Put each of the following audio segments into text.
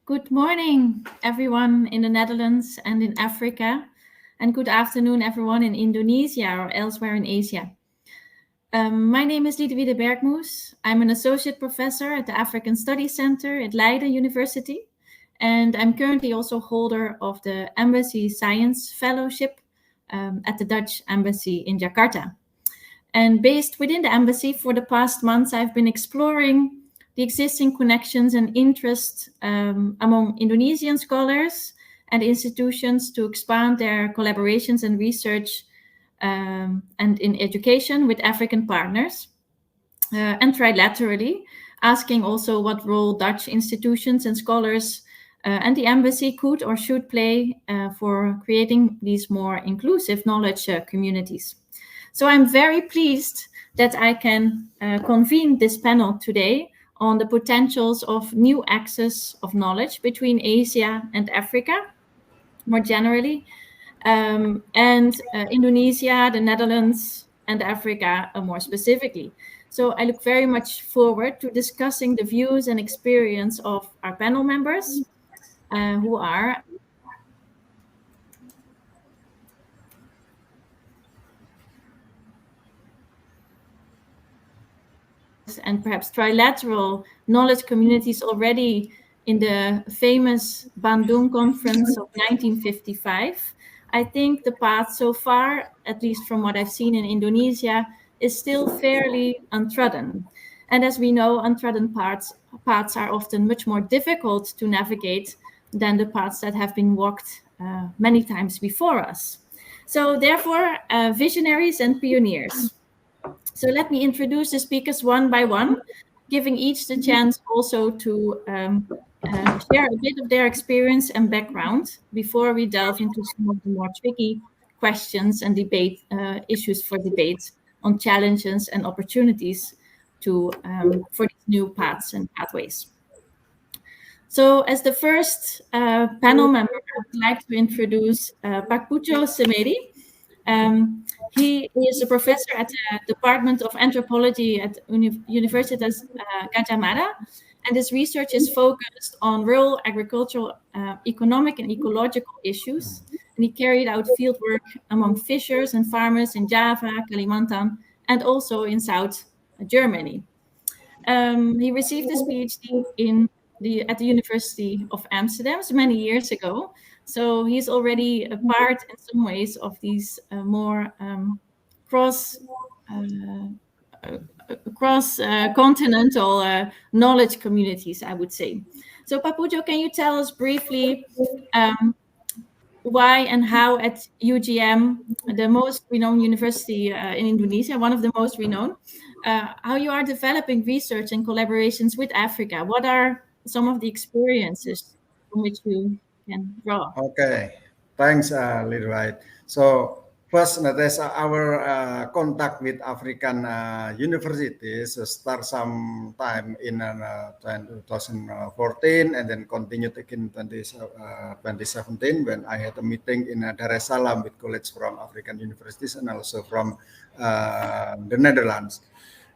Good morning, everyone in the Netherlands and in Africa, and good afternoon, everyone in Indonesia or elsewhere in Asia. My name is Liedewide Bergmoes. I'm an associate professor at the African Studies Center at Leiden University, and I'm currently also holder of the Embassy Science Fellowship at the Dutch Embassy in Jakarta. And based within the embassy for the past months, I've been exploring the existing connections and interest among Indonesian scholars and institutions to expand their collaborations and research and in education with African partners, and trilaterally, asking also what role Dutch institutions and scholars and the embassy could or should play for creating these more inclusive knowledge communities. So I'm very pleased that I can convene this panel today on the potentials of new access of knowledge between Asia and Africa, more generally, and Indonesia, the Netherlands, and Africa more specifically. So I look very much forward to discussing the views and experience of our panel members, who are and perhaps trilateral knowledge communities already in the famous Bandung Conference of 1955. I think the path so far, at least from what I've seen in Indonesia, is still fairly untrodden. And as we know, untrodden paths are often much more difficult to navigate than the paths that have been walked many times before us. So therefore, visionaries and pioneers. So let me introduce the speakers one by one, giving each the chance also to share a bit of their experience and background before we delve into some of the more tricky questions and debate issues for debate on challenges and opportunities for these new paths and pathways. So as the first panel member, I would like to introduce Pak Pujo Semedi. He is a professor at the Department of Anthropology at Universitas Gadjah Mada, and his research is focused on rural agricultural, economic and ecological issues. And he carried out fieldwork among fishers and farmers in Java, Kalimantan, and also in South Germany. He received his PhD at the University of Amsterdam many years ago. So he's already a part in some ways of these more cross-continental knowledge communities, I would say. So Pak Pujo, can you tell us briefly why and how at UGM, the most renowned university in Indonesia, one of the most renowned, how you are developing research and collaborations with Africa? What are some of the experiences from which you can draw? Okay, thanks, Liedewide. So first, there's our contact with African universities start sometime in 2014 and then continued again in 2017 when I had a meeting in Dar es Salaam with colleagues from African universities and also from the Netherlands.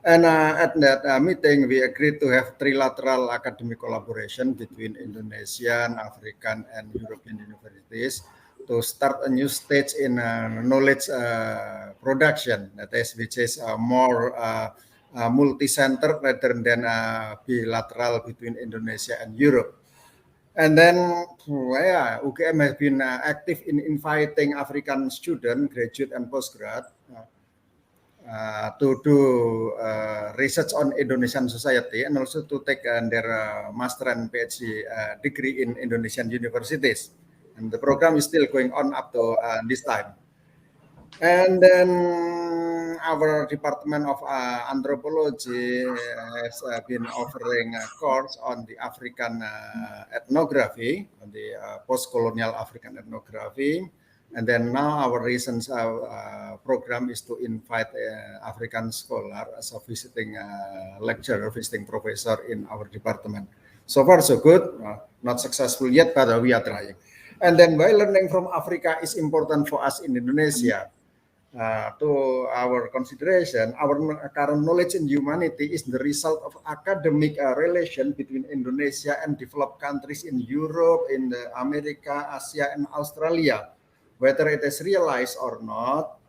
And at that meeting, we agreed to have trilateral academic collaboration between Indonesian, African, and European universities to start a new stage in knowledge production, that is, which is more multi-centered rather than bilateral between Indonesia and Europe. And then, UGM has been active in inviting African students, graduate and postgrad, to do research on Indonesian society and also to take their master and PhD degree in Indonesian universities. And the program is still going on up to this time. And then our Department of Anthropology has been offering a course on the African ethnography, on the post-colonial African ethnography. And then now our recent program is to invite African scholar as a visiting lecturer, visiting professor in our department. So far so good, not successful yet, but we are trying. And then why learning from Africa is important for us in Indonesia. to our consideration, our current knowledge in humanity is the result of academic relation between Indonesia and developed countries in Europe, in the America, Asia, and Australia, whether it is realized or not.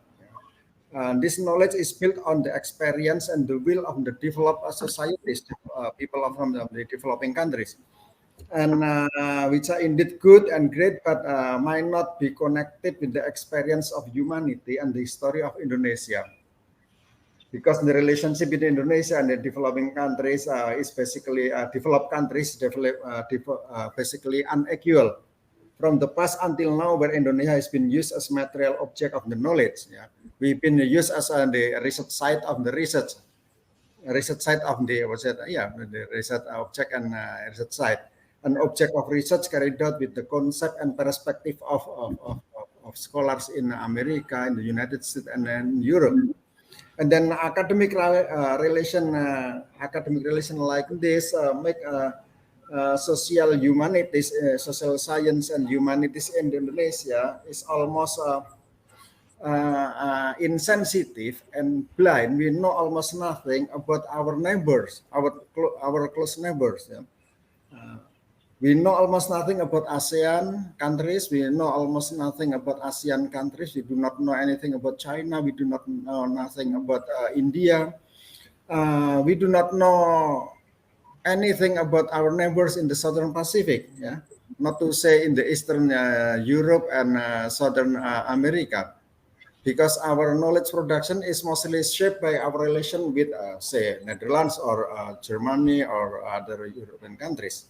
This knowledge is built on the experience and the will of the developed societies, people from the developing countries, and which are indeed good and great, but might not be connected with the experience of humanity and the history of Indonesia. Because the relationship between Indonesia and the developing countries is basically developed countries basically unequal. From the past until now, where Indonesia has been used as material object of the knowledge, yeah, we've been used as the research site of the research site of the the research object and research site, an object of research carried out with the concept and perspective of scholars in America, in the United States, and then Europe. And then academic relation like this make social humanities, social science and humanities in Indonesia is almost insensitive and blind. We know almost nothing about our neighbors, our close neighbors. Yeah. We know almost nothing about ASEAN countries. We know almost nothing about ASEAN countries. We do not know anything about China. We do not know nothing about India. We do not know anything about our neighbors in the Southern Pacific. Yeah, not to say in the Eastern Europe and Southern America, because our knowledge production is mostly shaped by our relation with, say, Netherlands or Germany or other European countries.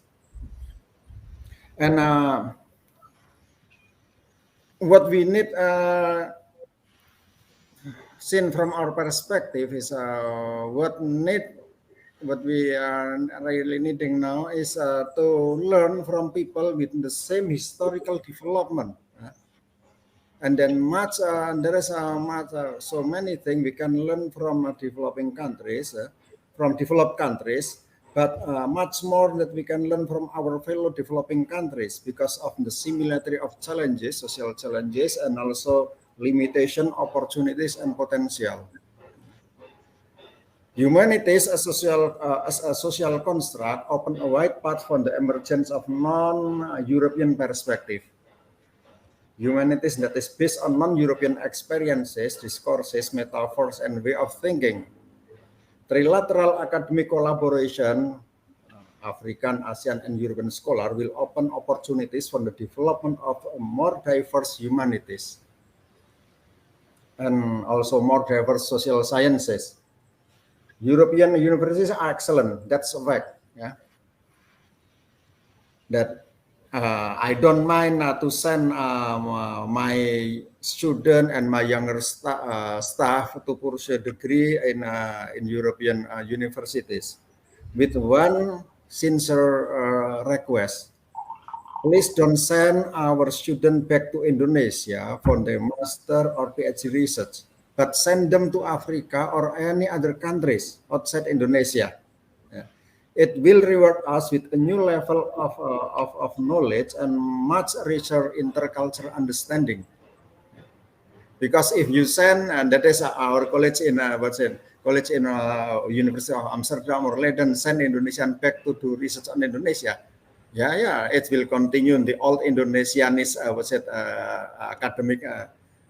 And what we need, seen from our perspective, is what we are really needing now is to learn from people with the same historical development. And then there is so many things we can learn from developing countries, from developed countries, but much more that we can learn from our fellow developing countries because of the similarity of challenges, social challenges, and also limitation, opportunities, and potential. Humanities as a social construct open a wide path for the emergence of non-European perspective. Humanities that is based on non-European experiences, discourses, metaphors, and way of thinking. Trilateral academic collaboration, African, ASEAN, and European scholar will open opportunities for the development of more diverse humanities and also more diverse social sciences. European universities are excellent. That's a fact. Yeah. That I don't mind to send my student and my younger staff to pursue a degree in European universities with one sincere request. Please don't send our student back to Indonesia for their master or PhD research, but send them to Africa or any other countries outside Indonesia. It will reward us with a new level of knowledge and much richer intercultural understanding. Because if you send, and that is our college in University of Amsterdam or Leiden, send Indonesian back to do research on Indonesia. Yeah, it will continue in the old Indonesianist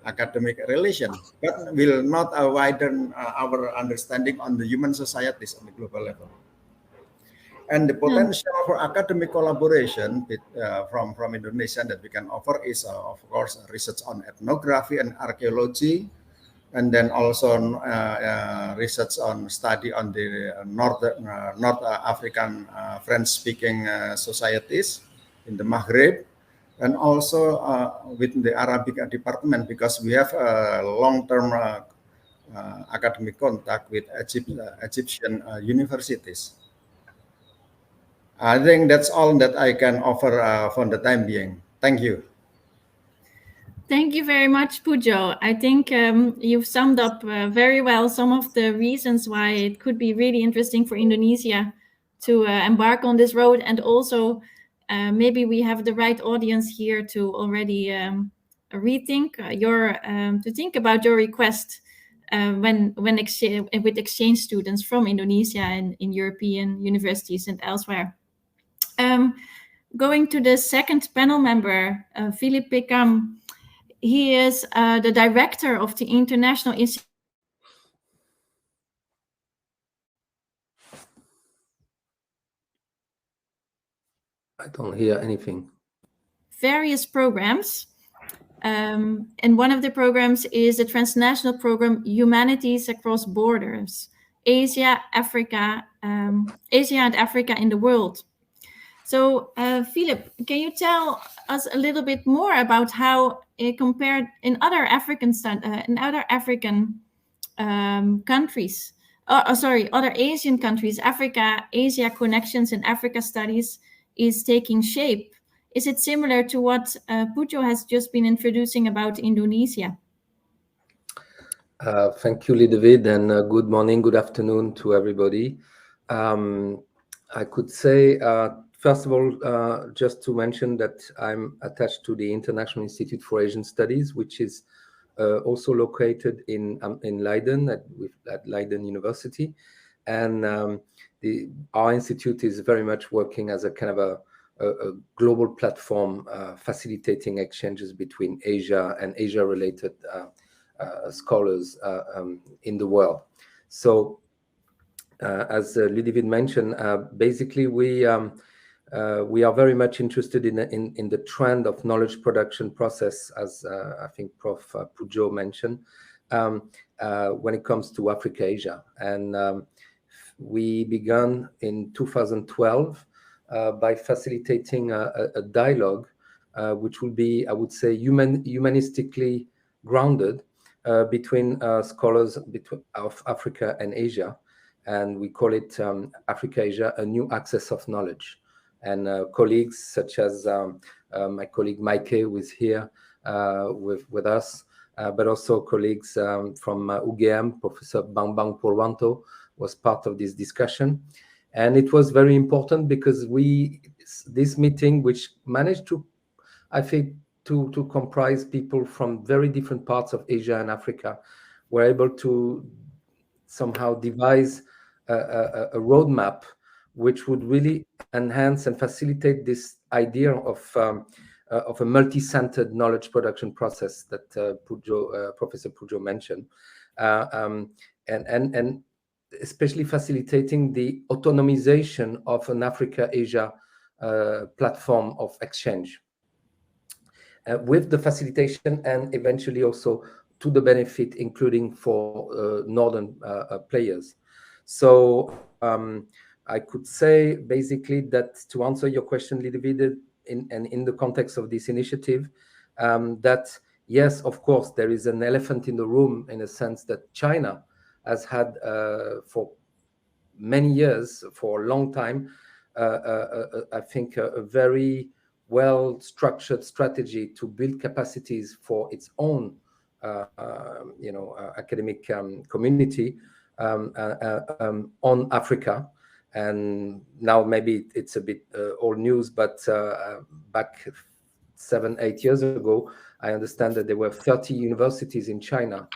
academic relation, but will not widen our understanding on the human societies on the global level. And the potential for academic collaboration from Indonesia that we can offer is, of course, research on ethnography and archaeology, and then also research on study on the North African French-speaking societies in the Maghreb, and also with the Arabic department, because we have long-term academic contact with Egyptian universities. I think that's all that I can offer for the time being. Thank you. Thank you very much, Pujo. I think you've summed up very well some of the reasons why it could be really interesting for Indonesia to embark on this road. And also, maybe we have the right audience here to already rethink to think about your request when with exchange students from Indonesia and in European universities and elsewhere. Going to the second panel member, Philippe Pekam. He is the director of the International Institute. I don't hear anything. Various programs. And one of the programs is the transnational program Humanities Across Borders, Asia, Africa, Asia and Africa in the World. So, Philip, can you tell us a little bit more about how it compared in other African countries? Other Asian countries, Asia Connections and Africa Studies is taking shape. Is it similar to what Pujo has just been introducing about Indonesia? Thank you, Ludovic, and good morning, good afternoon to everybody. I could say, first of all, just to mention that I'm attached to the International Institute for Asian Studies, which is also located in Leiden at Leiden University. And our institute is very much working as a kind of a global platform facilitating exchanges between Asia and Asia-related scholars in the world. So, as Ludovic mentioned, basically we are very much interested in the trend of knowledge production process, as I think Prof. Pujo mentioned, when it comes to Africa, Asia. And we began in 2012 by facilitating a dialogue, which will be, I would say, humanistically grounded between scholars of Africa and Asia. And we call it Africa-Asia, a new access of knowledge. And colleagues such as my colleague Maike, who is here with us, but also colleagues from UGM, Professor Bambang Purwanto was part of this discussion. And it was very important because this meeting, which managed to, I think, to comprise people from very different parts of Asia and Africa, were able to somehow devise a roadmap which would really enhance and facilitate this idea of a multi-centered knowledge production process that Professor Pujo mentioned, and especially facilitating the autonomization of an Africa-Asia platform of exchange, with the facilitation and eventually also to the benefit, including for northern players. So I could say basically that, to answer your question, Ludovic, in the context of this initiative, that yes, of course, there is an elephant in the room, in a sense that China has had for many years, for a long time, I think a very well-structured strategy to build capacities for its own academic community on Africa. And now maybe it's a bit old news, but back 7-8 years ago, I understand that there were 30 universities in China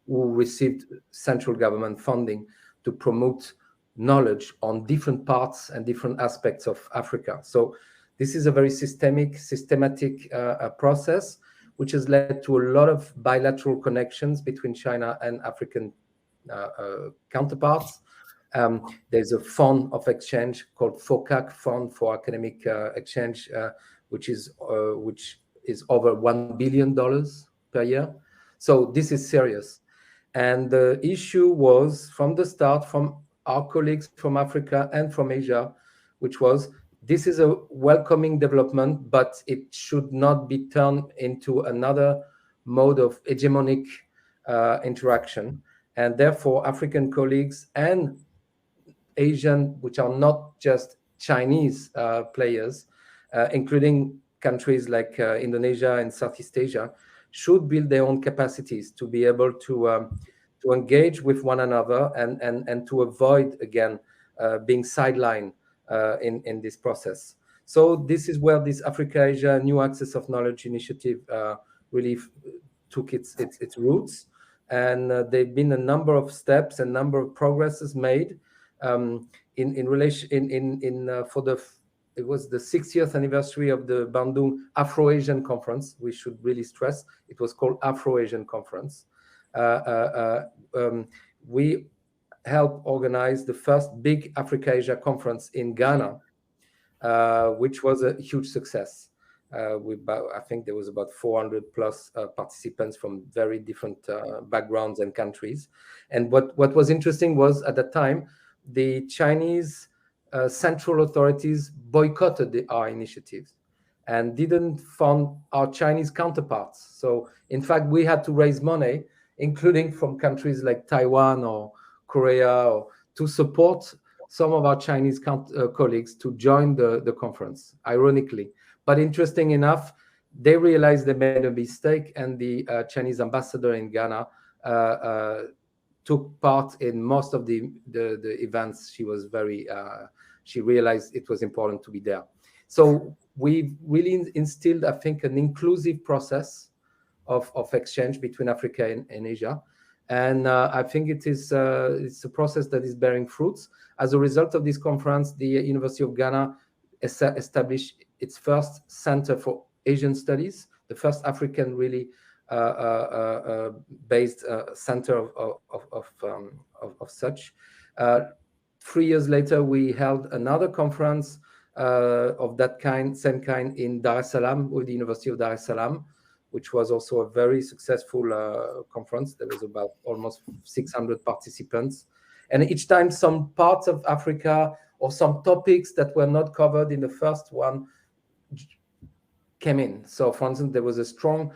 who received central government funding to promote knowledge on different parts and different aspects of Africa. So this is a very systematic process, which has led to a lot of bilateral connections between China and African counterparts. There's a fund of exchange called FOCAC, Fund for Academic Exchange, which is over $1 billion per year. So this is serious. And the issue was, from the start, from our colleagues from Africa and from Asia, which was, this is a welcoming development, but it should not be turned into another mode of hegemonic interaction. And therefore, African colleagues and Asian, which are not just Chinese players, including countries like Indonesia and Southeast Asia, should build their own capacities to be able to engage with one another and to avoid, again, being sidelined in this process. So this is where this Africa-Asia New Access of Knowledge initiative really took its roots. And there've been a number of steps and number of progresses made in relation for the it was the 60th anniversary of the Bandung Afro-Asian Conference. We should really stress it was called Afro-Asian Conference. We helped organize the first big Africa-Asia conference in Ghana, which was a huge success. I think there was about 400 plus participants from very different backgrounds and countries. And what was interesting was at that time, the Chinese central authorities boycotted our initiatives and didn't fund our Chinese counterparts. So in fact, we had to raise money, including from countries like Taiwan or Korea, to support some of our Chinese colleagues to join the conference, ironically. But interesting enough, they realized they made a mistake, and the Chinese ambassador in Ghana took part in most of the events. She was she realized it was important to be there. So we really instilled, I think, an inclusive process of exchange between Africa and Asia. And I think it's a process that is bearing fruits. As a result of this conference, the University of Ghana established its first Center for Asian Studies, the first African really based center of such. 3 years later, we held another conference of that kind, same kind, in Dar es Salaam with the University of Dar es Salaam, which was also a very successful conference. There was about almost 600 participants. And each time some parts of Africa or some topics that were not covered in the first one came in. So for instance, there was a strong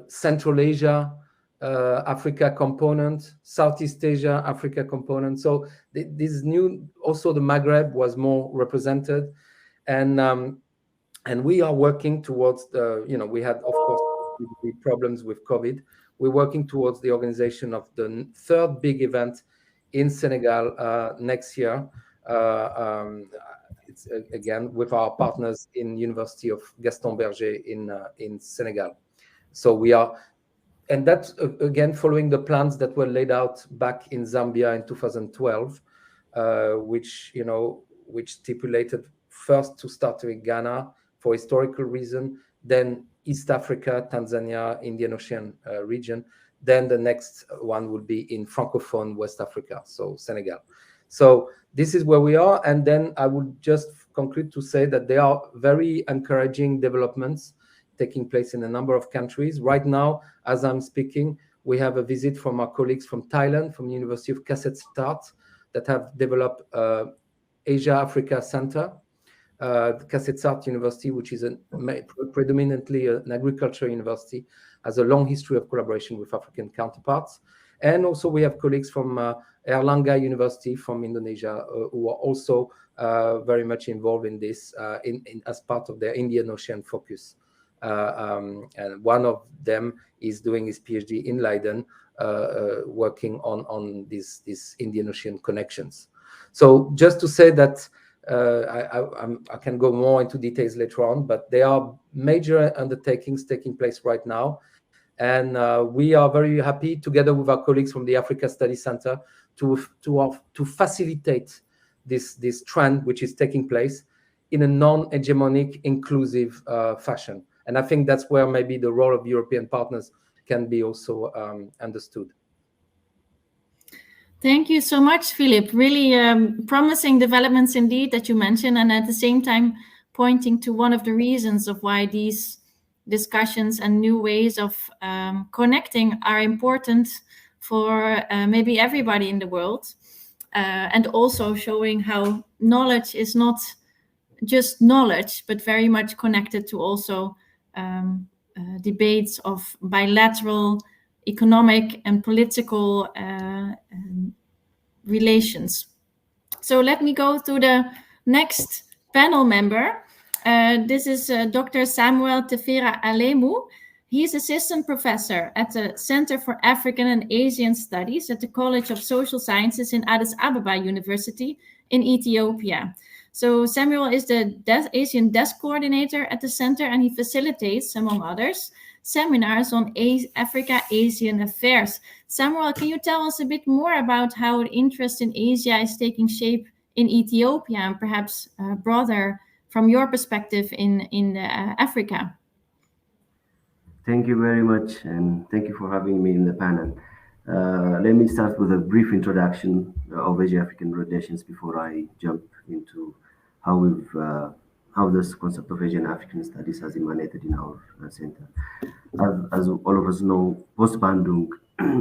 Central Asia, Africa component, Southeast Asia, Africa component. So this new, also the Maghreb was more represented. And we are working towards we had, of course, the problems with COVID. We're working towards the organization of the third big event in Senegal next year. It's again with our partners in University of Gaston Berger in Senegal. So we are, and that's again following the plans that were laid out back in Zambia in 2012, which stipulated first to start with Ghana for historical reason, then East Africa, Tanzania, Indian Ocean region. Then the next one will be in Francophone West Africa, so Senegal. So this is where we are. And then I would just conclude to say that there are very encouraging developments taking place in a number of countries. Right now, as I'm speaking, we have a visit from our colleagues from Thailand, from the University of Kasetsart, that have developed Asia-Africa Center. The Kasetsart University, which is predominantly an agriculture university, has a long history of collaboration with African counterparts. And also we have colleagues from Erlangga University from Indonesia who are also very much involved in this as part of their Indian Ocean focus. And one of them is doing his PhD in Leiden, working on these Indian Ocean connections. So just to say that I can go more into details later on, but there are major undertakings taking place right now. And we are very happy, together with our colleagues from the Africa Study Center, to facilitate this trend which is taking place in a non-hegemonic, inclusive fashion. And I think that's where maybe the role of European partners can be also understood. Thank you so much, Philippe. Really promising developments indeed that you mentioned, and at the same time pointing to one of the reasons of why these discussions and new ways of connecting are important for maybe everybody in the world, and also showing how knowledge is not just knowledge, but very much connected to also debates of bilateral economic and political relations. So let me go to the next panel member. This is Dr. Samuel Tefera Alemu. He is assistant professor at the Center for African and Asian Studies at the College of Social Sciences in Addis Ababa University in Ethiopia. So Samuel is the Asian desk coordinator at the center, and he facilitates, among others, seminars on Africa-Asian affairs. Samuel, can you tell us a bit more about how the interest in Asia is taking shape in Ethiopia, and perhaps broader from your perspective in Africa? Thank you very much, and thank you for having me in the panel. Let me start with a brief introduction of Asia-African relations before I jump into how this concept of Asian African studies has emanated in our center. As all of us know, post-Bandung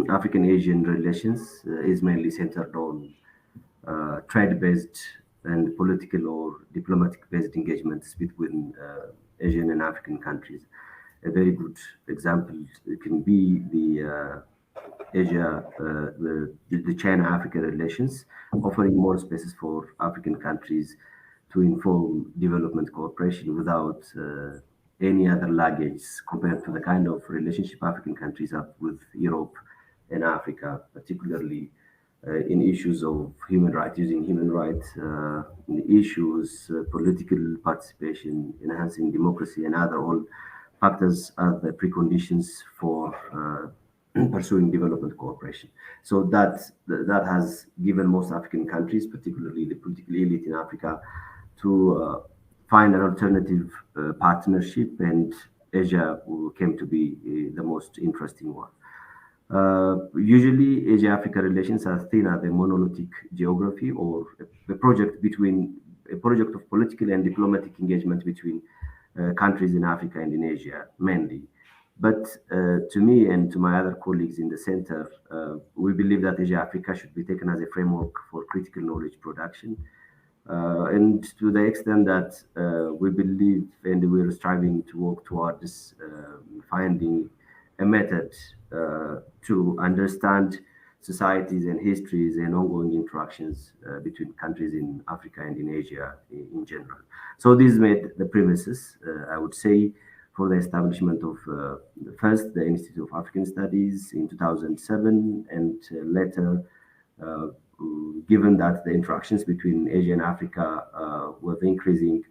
African-Asian relations is mainly centered on trade-based and political or diplomatic-based engagements between Asian and African countries. A very good example can be the the China-Africa relations, offering more spaces for African countries to inform development cooperation without any other luggage compared to the kind of relationship African countries have with Europe and Africa, particularly in issues of human rights, using human rights in issues, political participation, enhancing democracy, and other all factors are the preconditions for pursuing development cooperation. So that has given most African countries, particularly the political elite in Africa, to find an alternative partnership, and Asia came to be the most interesting one. Usually, Asia-Africa relations are seen as a monolithic geography or a project of political and diplomatic engagement between countries in Africa and in Asia mainly. But to me and to my other colleagues in the center, we believe that Asia-Africa should be taken as a framework for critical knowledge production. And to the extent that we believe and we're striving to work towards finding a method to understand societies and histories and ongoing interactions between countries in Africa and in Asia in general. So these made the premises, I would say, for the establishment of first the Institute of African Studies in 2007, and later, given that the interactions between Asia and Africa were increasing,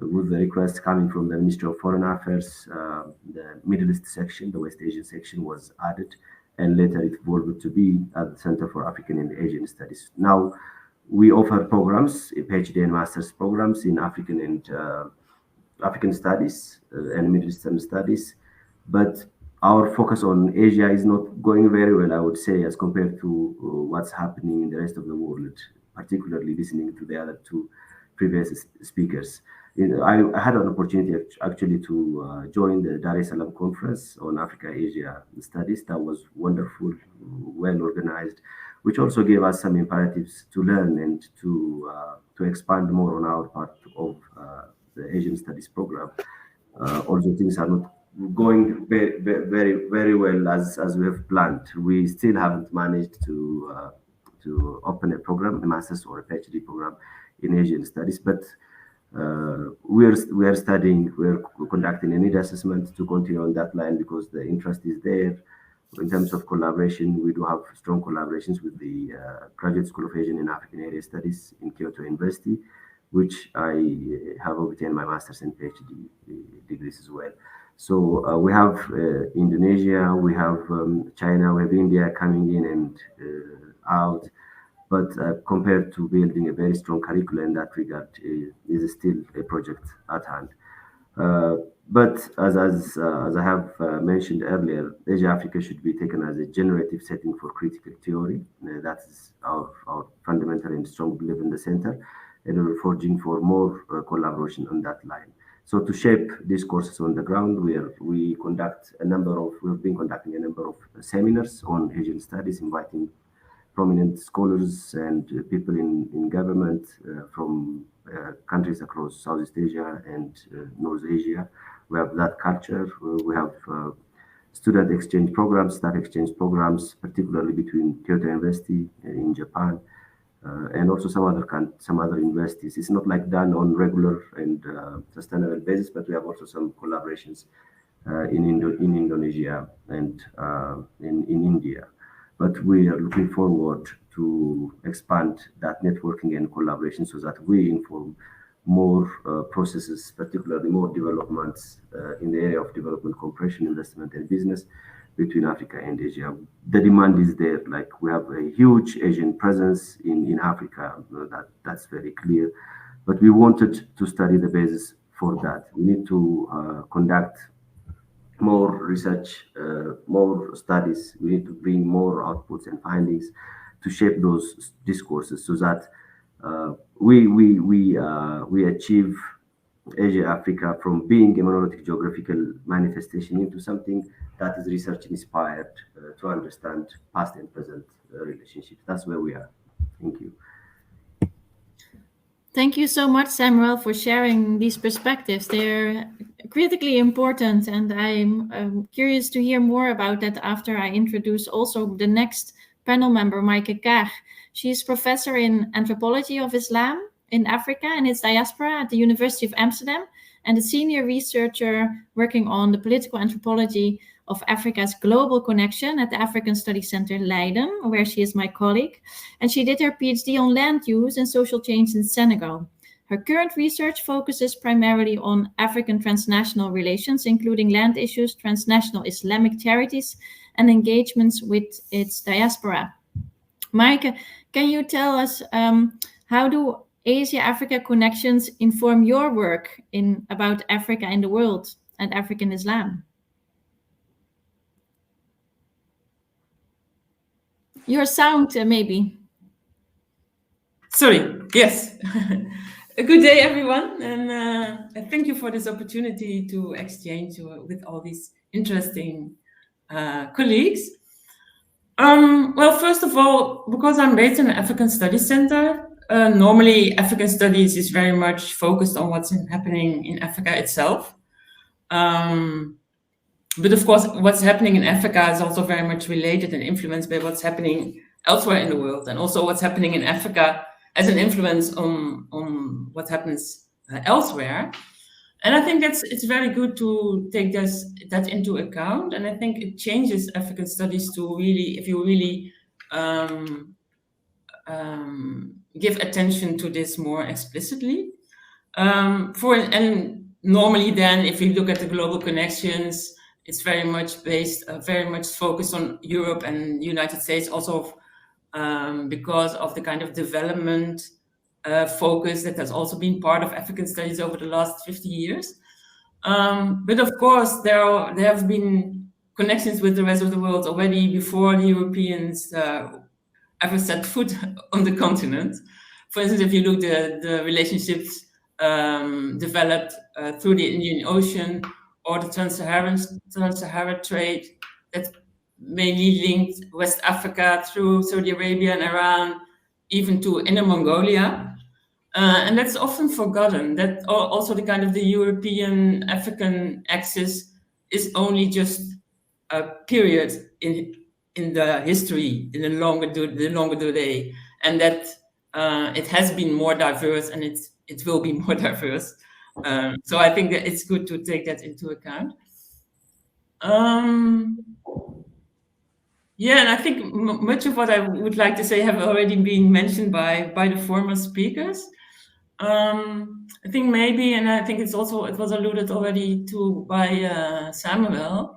with the request coming from the Ministry of Foreign Affairs, the Middle East section, the West Asian section was added, and later it evolved to be at the Center for African and Asian Studies. Now, we offer programs, PhD and master's programs in African and African studies and Middle Eastern studies, but our focus on Asia is not going very well, I would say, as compared to what's happening in the rest of the world, particularly listening to the other two previous speakers. I had an opportunity actually to join the Dar es Salaam Conference on Africa-Asia Studies. That was wonderful, well organized, which also gave us some imperatives to learn and to expand more on our part of the Asian Studies program. Although things are not going very well as we have planned, we still haven't managed to open a program, a master's or a PhD program in Asian Studies, but we are studying, we're conducting a need assessment to continue on that line because the interest is there. In terms of collaboration, we do have strong collaborations with the Graduate School of Asian and African Area Studies in Kyoto University, which I have obtained my master's and PhD degrees as well. So we have Indonesia, we have China, we have India coming in and out. But compared to building a very strong curriculum in that regard, is still a project at hand. But as I have mentioned earlier, Asia Africa should be taken as a generative setting for critical theory. That is our fundamental and strong belief in the center, and we're forging for more collaboration on that line. So to shape these courses on the ground, we've been conducting a number of seminars on Asian studies, inviting prominent scholars and people in government from countries across Southeast Asia and North Asia. We have that culture. We have student exchange programs, staff exchange programs, particularly between Kyoto University in Japan and also some other universities. It's not like done on regular and sustainable basis, but we have also some collaborations in Indonesia and in India. but we are looking forward to expand that networking and collaboration so that we inform more processes, particularly more developments in the area of development, cooperation, investment, and business between Africa and Asia. The demand is there. Like, we have a huge Asian presence in Africa. That's very clear. But we wanted to study the basis for that. We need to conduct more research, more studies. We need to bring more outputs and findings to shape those discourses so that we achieve Asia Africa from being a monolithic geographical manifestation into something that is research inspired to understand past and present relationships. That's where we are. Thank you. Thank you so much, Samuel, for sharing these perspectives. They're critically important, and I'm curious to hear more about that after I introduce also the next panel member, Maaike Kaag. She's professor in anthropology of Islam in Africa and its diaspora at the University of Amsterdam, and a senior researcher working on the political anthropology of Africa's global connection at the African Studies Center Leiden, where she is my colleague. And she did her PhD on land use and social change in Senegal. Her current research focuses primarily on African transnational relations, including land issues, transnational Islamic charities, and engagements with its diaspora. Maaike, can you tell us how do Asia-Africa connections inform your work about Africa in the world and African Islam? Your sound, maybe. Sorry, yes. A good day, everyone, and thank you for this opportunity to exchange with all these interesting colleagues. Well, first of all, because I'm based in the African Studies Center, normally African Studies is very much focused on what's happening in Africa itself. But of course, what's happening in Africa is also very much related and influenced by what's happening elsewhere in the world, and also what's happening in Africa has an influence on what happens elsewhere. And I think it's very good to take that into account. And I think it changes African studies to really, if you really give attention to this more explicitly. And normally then, if you look at the global connections, it's very much focused on Europe and United States, also because of the kind of development focus that has also been part of African studies over the last 50 years. But of course, there have been connections with the rest of the world already before the Europeans ever set foot on the continent. For instance, if you look at the relationships developed through the Indian Ocean or the Trans-Saharan trade that mainly linked West Africa through Saudi Arabia and Iran, even to Inner Mongolia. And that's often forgotten, that also the kind of the European-African axis is only just a period in the history, in the longer day, and that it has been more diverse and it will be more diverse. So I think that it's good to take that into account. Yeah, and I think much of what I would like to say have already been mentioned by the former speakers. I think maybe, and I think it was alluded already to by Samuel,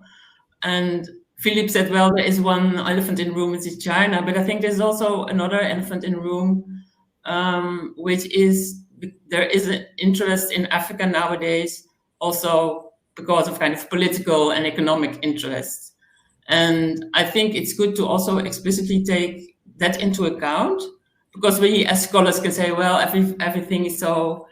and Philip said, well, there is one elephant in the room, which is China, but I think there's also another elephant in the room, which is there is an interest in Africa nowadays, also because of kind of political and economic interests. And I think it's good to also explicitly take that into account, because we as scholars can say, well, everything is so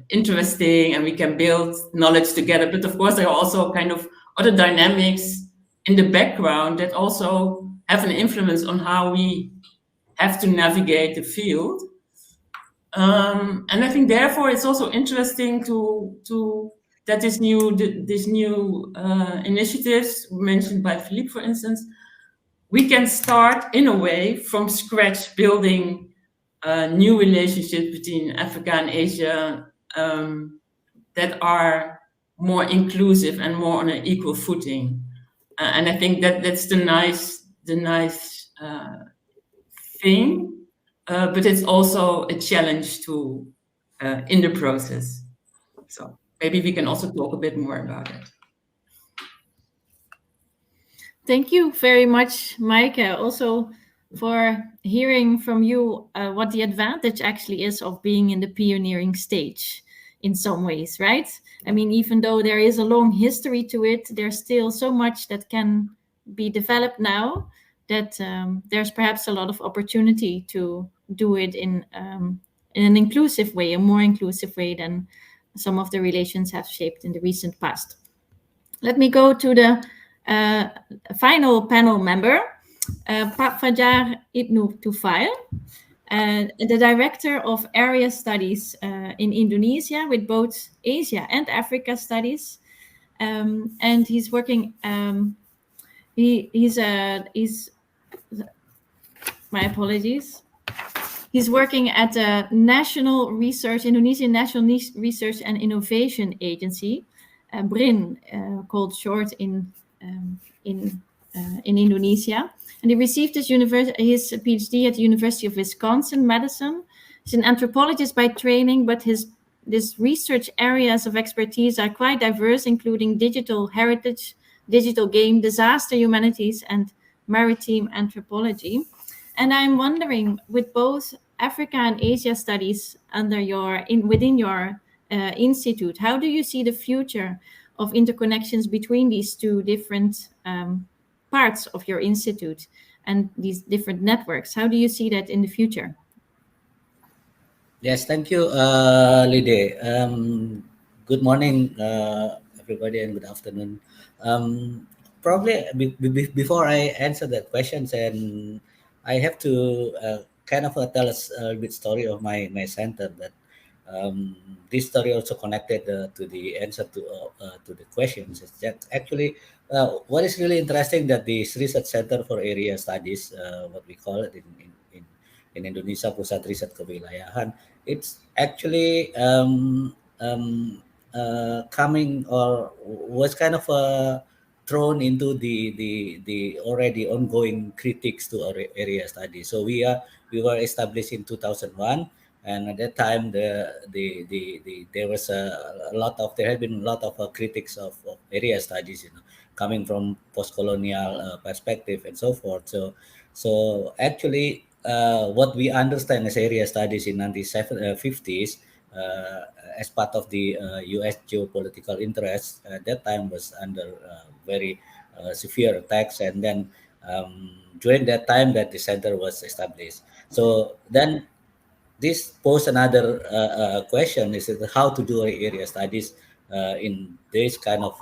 interesting and we can build knowledge together. But of course, there are also kind of other dynamics in the background that also have an influence on how we have to navigate the field. And I think therefore it's also interesting that these new initiatives mentioned by Philippe, for instance, we can start in a way from scratch building new relationships between Africa and Asia that are more inclusive and more on an equal footing. And I think that's the nice the nice thing, but it's also a challenge to in the process. So maybe we can also talk a bit more about it. Thank you very much, Maaike, also for hearing from you what the advantage actually is of being in the pioneering stage in some ways, right? I mean, even though there is a long history to it, there's still so much that can be developed now that there's perhaps a lot of opportunity to do it in an inclusive way, a more inclusive way than some of the relations have shaped in the recent past. Let me go to the final panel member, Pak Fajar Ibnu Tufail, the Director of Area Studies in Indonesia with both Asia and Africa Studies. And he's working, he's my apologies. He's working at the Indonesian National Research and Innovation Agency, BRIN, called short in Indonesia. And he received his PhD at the University of Wisconsin-Madison. He's an anthropologist by training, but his research areas of expertise are quite diverse, including digital heritage, digital game, disaster humanities, and maritime anthropology. And I'm wondering, with both Africa and Asia studies within your institute, how do you see the future of interconnections between these two different parts of your institute and these different networks? How do you see that in the future? Yes, thank you, Lide. Good morning, everybody, and good afternoon. Probably before I answer that questions, and I have to kind of tell us a bit story of my center. That this story also connected to the answer to the questions. It's that actually what is really interesting that this research center for area studies, what we call it in Indonesia, Pusat Riset Kewilayahan, it's actually coming or was kind of thrown into the already ongoing critiques to our area studies. So we were established in 2001, and at that time there had been a lot of critics of area studies, coming from post-colonial perspective and so forth. So actually, what we understand as area studies in 1950s, as part of the U.S. geopolitical interests at that time, was under very severe attacks, and then during that time that the center was established. So then this poses another question: is how to do area studies in this kind of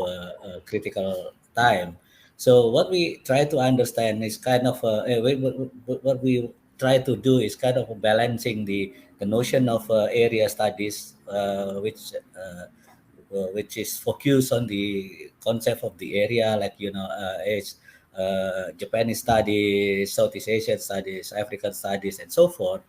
critical time? So what we try to understand is kind of what we try to do is kind of balancing the notion of area studies, which is focused on the concept of the area, like as Japanese studies, Southeast Asian studies, African studies, and so forth.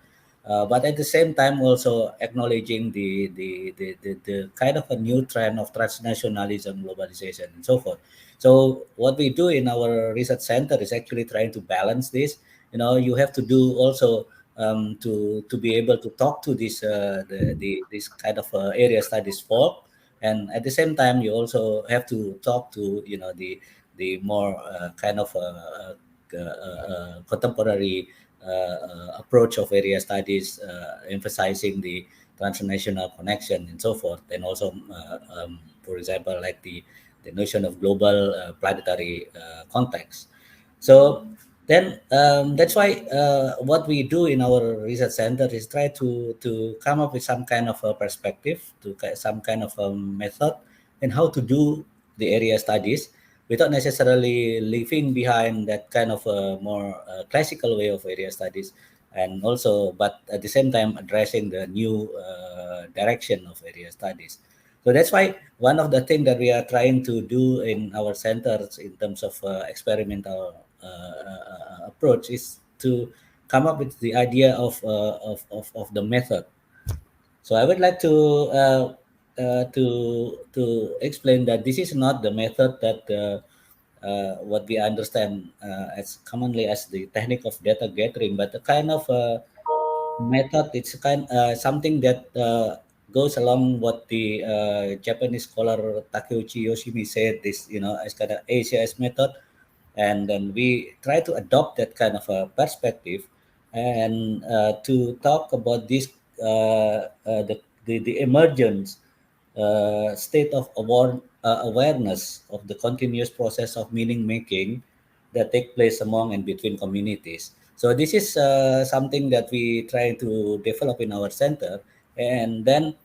But at the same time, also acknowledging the kind of a new trend of transnationalism, globalization, and so forth. So what we do in our research center is actually trying to balance this. You have to do also to be able to talk to this this kind of area studies folk, and at the same time you also have to talk to the more kind of contemporary approach of area studies, emphasizing the transnational connection and so forth, and also for example, like the notion of global planetary context. So then that's why what we do in our research center is try to come up with some kind of a perspective, some kind of a method, and how to do the area studies without necessarily leaving behind that kind of a more classical way of area studies, and also, but at the same time addressing the new direction of area studies. So that's why one of the things that we are trying to do in our centers in terms of experimental approach is to come up with the idea of the method. So I would like to explain that this is not the method that what we understand as commonly as the technique of data gathering, but a kind of method. It's something that goes along what the Japanese scholar Takeuchi Yoshimi said. This, as kind of ACS method, and then we try to adopt that kind of a perspective, and to talk about this the emergence state of awareness of the continuous process of meaning making that take place among and between communities. So this is something that we try to develop in our center, and then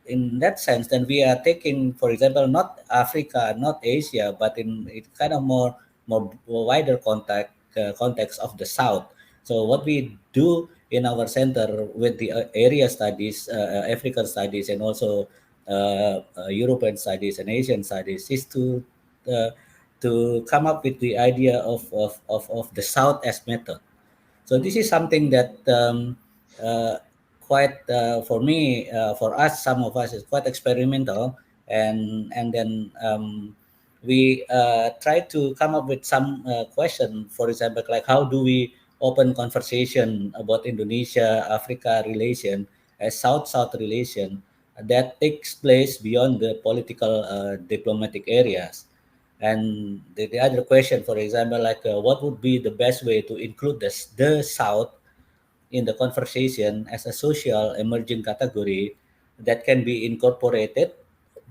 in that sense, then we are taking, for example, not Africa, not Asia, but in it kind of more wider context of the South. So what we do in our center with the area studies, African studies, and also European studies and Asian studies is to come up with the idea of the South as method. So this is something that quite for me, for us, some of us, is quite experimental, and then we try to come up with some question. For example, like how do we open conversation about Indonesia Africa relation as South-South relation that takes place beyond the political diplomatic areas. And the other question, for example, like what would be the best way to include the South in the conversation as a social emerging category that can be incorporated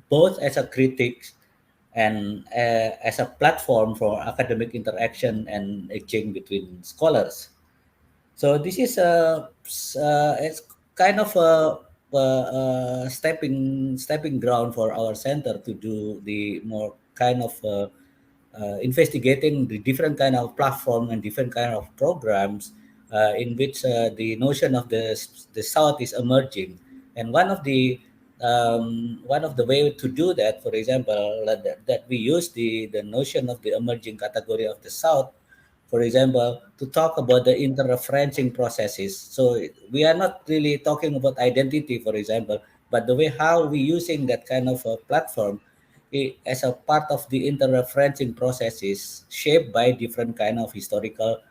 both as a critic and as a platform for academic interaction and exchange between scholars. So this is it's kind of a stepping ground for our center to do the more kind of investigating the different kind of platform and different kind of programs in which the notion of the South is emerging. And one of the way to do that, for example, that we use the notion of the emerging category of the South, for example, to talk about the interreferencing processes. So we are not really talking about identity, for example, but the way how we using that kind of a platform as a part of the interreferencing processes shaped by different kind of historical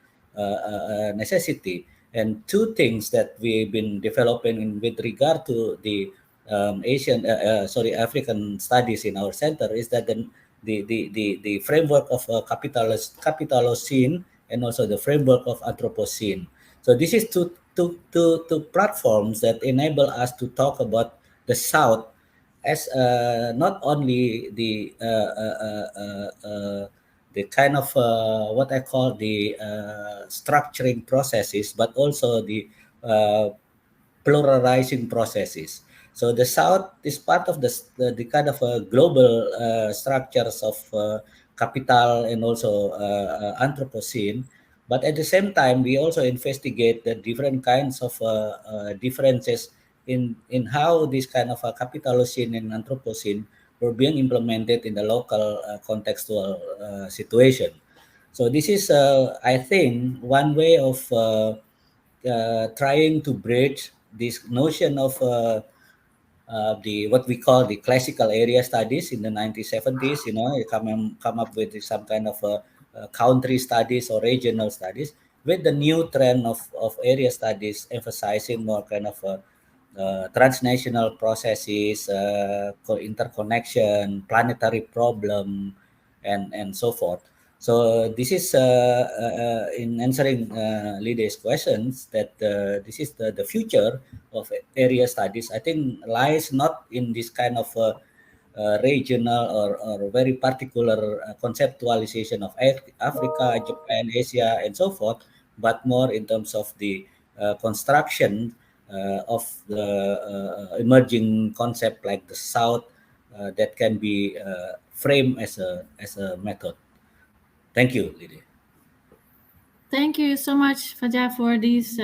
necessity. And two things that we've been developing with regard to the African studies in our center is that the framework of capitalocene and also the framework of Anthropocene. So this is two platforms that enable us to talk about the South as not only the kind of what I call the structuring processes, but also the pluralizing processes. So the South is part of the kind of global structures of capital and also Anthropocene. But at the same time, we also investigate the different kinds of differences in how this kind of capitalocene and Anthropocene were being implemented in the local contextual situation. So this is, I think, one way of trying to bridge this notion of the what we call the classical area studies in the 1970s. You come up with some kind of country studies or regional studies with the new trend of area studies emphasizing more kind of transnational processes, interconnection, planetary problem, and so forth. So this is in answering Lide's questions that this is the future of area studies. I think lies not in this kind of regional or very particular conceptualization of Africa, Japan, Asia, and so forth, but more in terms of the construction of the emerging concept like the South that can be framed as a method. Thank you, Lydia. Thank you so much, Fajar, for these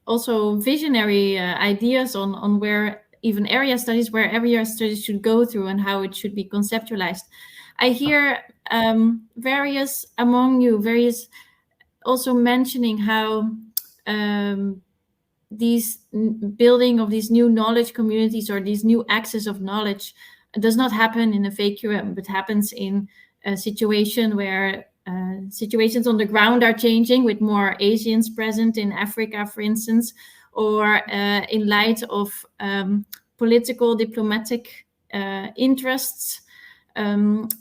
also visionary ideas on where even area studies should go through and how it should be conceptualized. I hear various also mentioning how these building of these new knowledge communities or these new access of knowledge does not happen in a vacuum, but happens in a situation where situations on the ground are changing, with more Asians present in Africa, for instance, or in light of political, diplomatic interests. And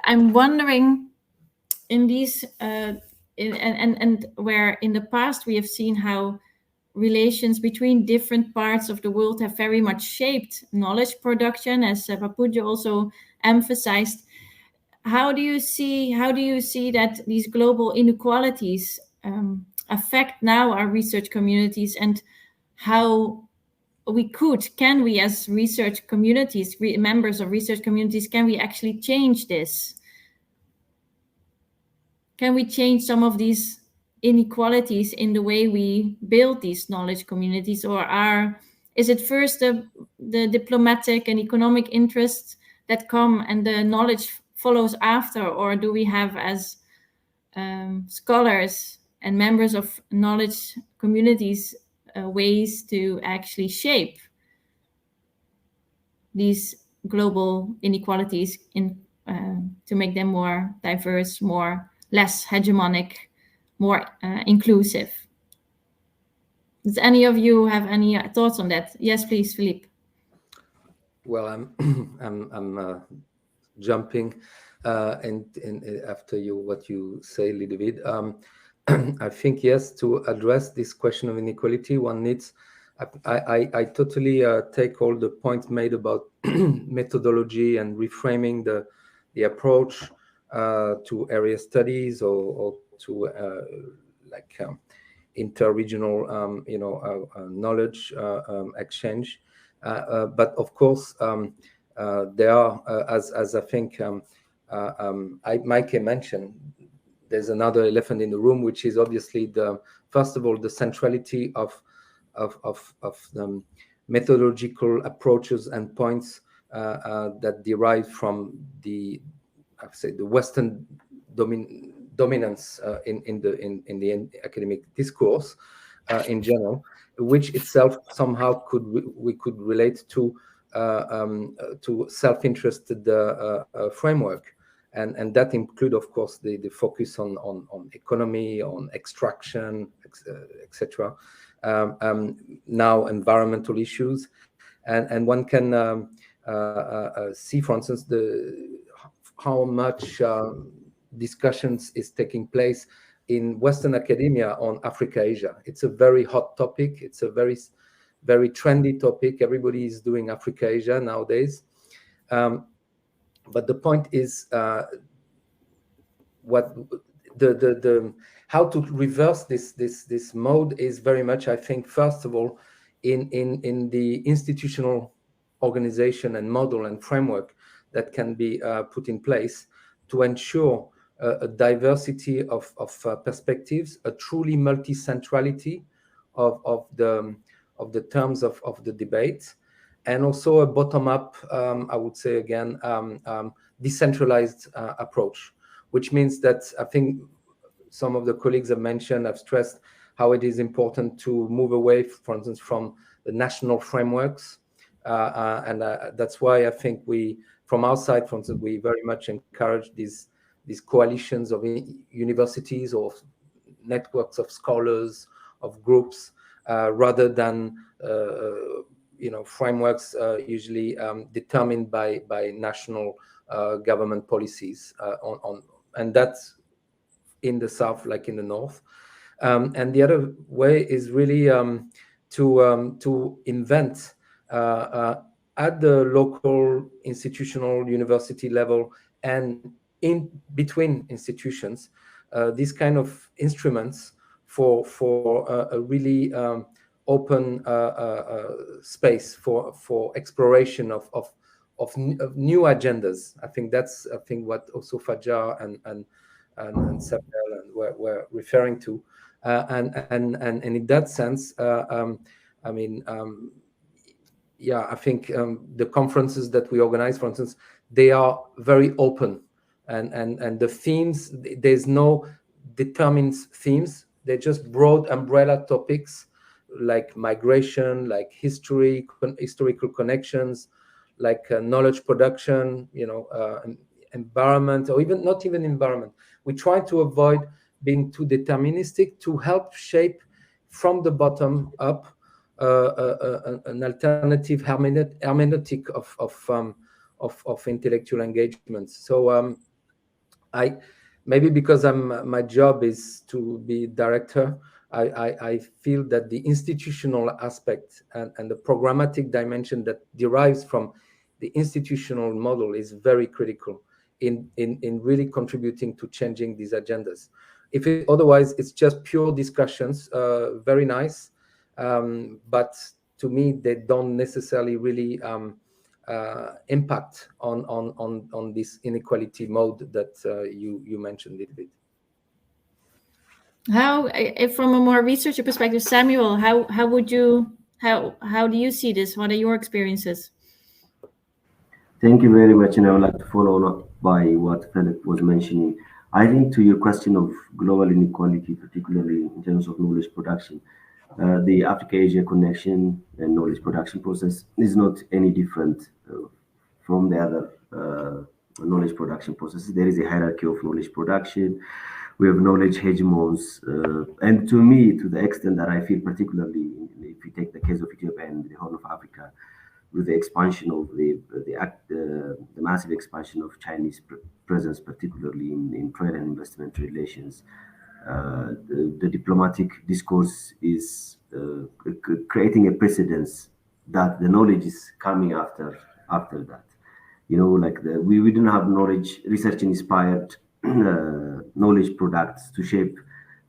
I'm wondering, in these, and where in the past we have seen how relations between different parts of the world have very much shaped knowledge production, as Papujo also emphasized. How do you see that these global inequalities affect now our research communities, and how can we as research communities, members of research communities, can we actually change this? Can we change some of these inequalities in the way we build these knowledge communities, or is it first the diplomatic and economic interests that come and the knowledge follows after? Or do we have, as scholars and members of knowledge communities, ways to actually shape these global inequalities to make them more diverse, less hegemonic, more inclusive? Does any of you have any thoughts on that? Yes, please, Philippe. Well, I'm jumping and after what you say, Ludovic. I think, yes, to address this question of inequality, one needs. I totally take all the points made about methodology and reframing the approach to area studies or to interregional, knowledge exchange. But of course, there are, as I think Mike mentioned, there's another elephant in the room, which is obviously first of all the centrality of the methodological approaches and points that derive from the Western dominance in the academic discourse in general, which itself somehow we could relate to self-interested framework, and that include, of course, the focus on economy, on extraction, etc. Now environmental issues, and one can see, for instance, how much discussions is taking place in Western academia on Africa-Asia. It's a very hot topic. It's a very, very trendy topic. Everybody is doing Africa-Asia nowadays. But the point is, how to reverse this mode is very much, I think, first of all, in the institutional organization and model and framework that can be put in place to ensure a diversity of perspectives, a truly multi-centrality of the terms of the debate, and also a bottom-up, I would say again, decentralized approach, which means that I think some of the colleagues have mentioned, have stressed how it is important to move away, for instance, from the national frameworks. And that's why I think from our side, for instance, we very much encourage these coalitions of universities or networks of scholars, of groups, rather than frameworks usually determined by national government policies and that's in the South like in the North. And the other way is really to invent at the local institutional university level and in between institutions these kind of instruments for a really open space for exploration of new agendas. I think that's what also Fajar and Samuel were referring to, and in that sense, I think the conferences that we organize, for instance, they are very open, and the themes, there's no determined themes. They're just broad umbrella topics like migration, like history, historical connections, like knowledge production, environment, or even not even environment. We try to avoid being too deterministic, to help shape from the bottom up an alternative hermeneutic of intellectual engagements. So I maybe because my job is to be director, I feel that the institutional aspect and the programmatic dimension that derives from the institutional model is very critical in really contributing to changing these agendas. Otherwise, it's just pure discussions, very nice, but to me, they don't necessarily really impact on this inequality mode that you mentioned a little bit. How, from a more researcher perspective, Samuel, how do you see this? What are your experiences? Thank you very much, and I would like to follow up by what Philip was mentioning. I think to your question of global inequality, particularly in terms of knowledge production, the Africa-Asia connection and knowledge production process is not any different from the other knowledge production processes. There is a hierarchy of knowledge production. We have knowledge hegemons, and to me, to the extent that I feel, particularly if you take the case of Ethiopia and the Horn of Africa, with the expansion of the massive expansion of Chinese presence, particularly in trade and investment relations, the diplomatic discourse is creating a precedence that the knowledge is coming after that. We didn't have knowledge, research-inspired knowledge products to shape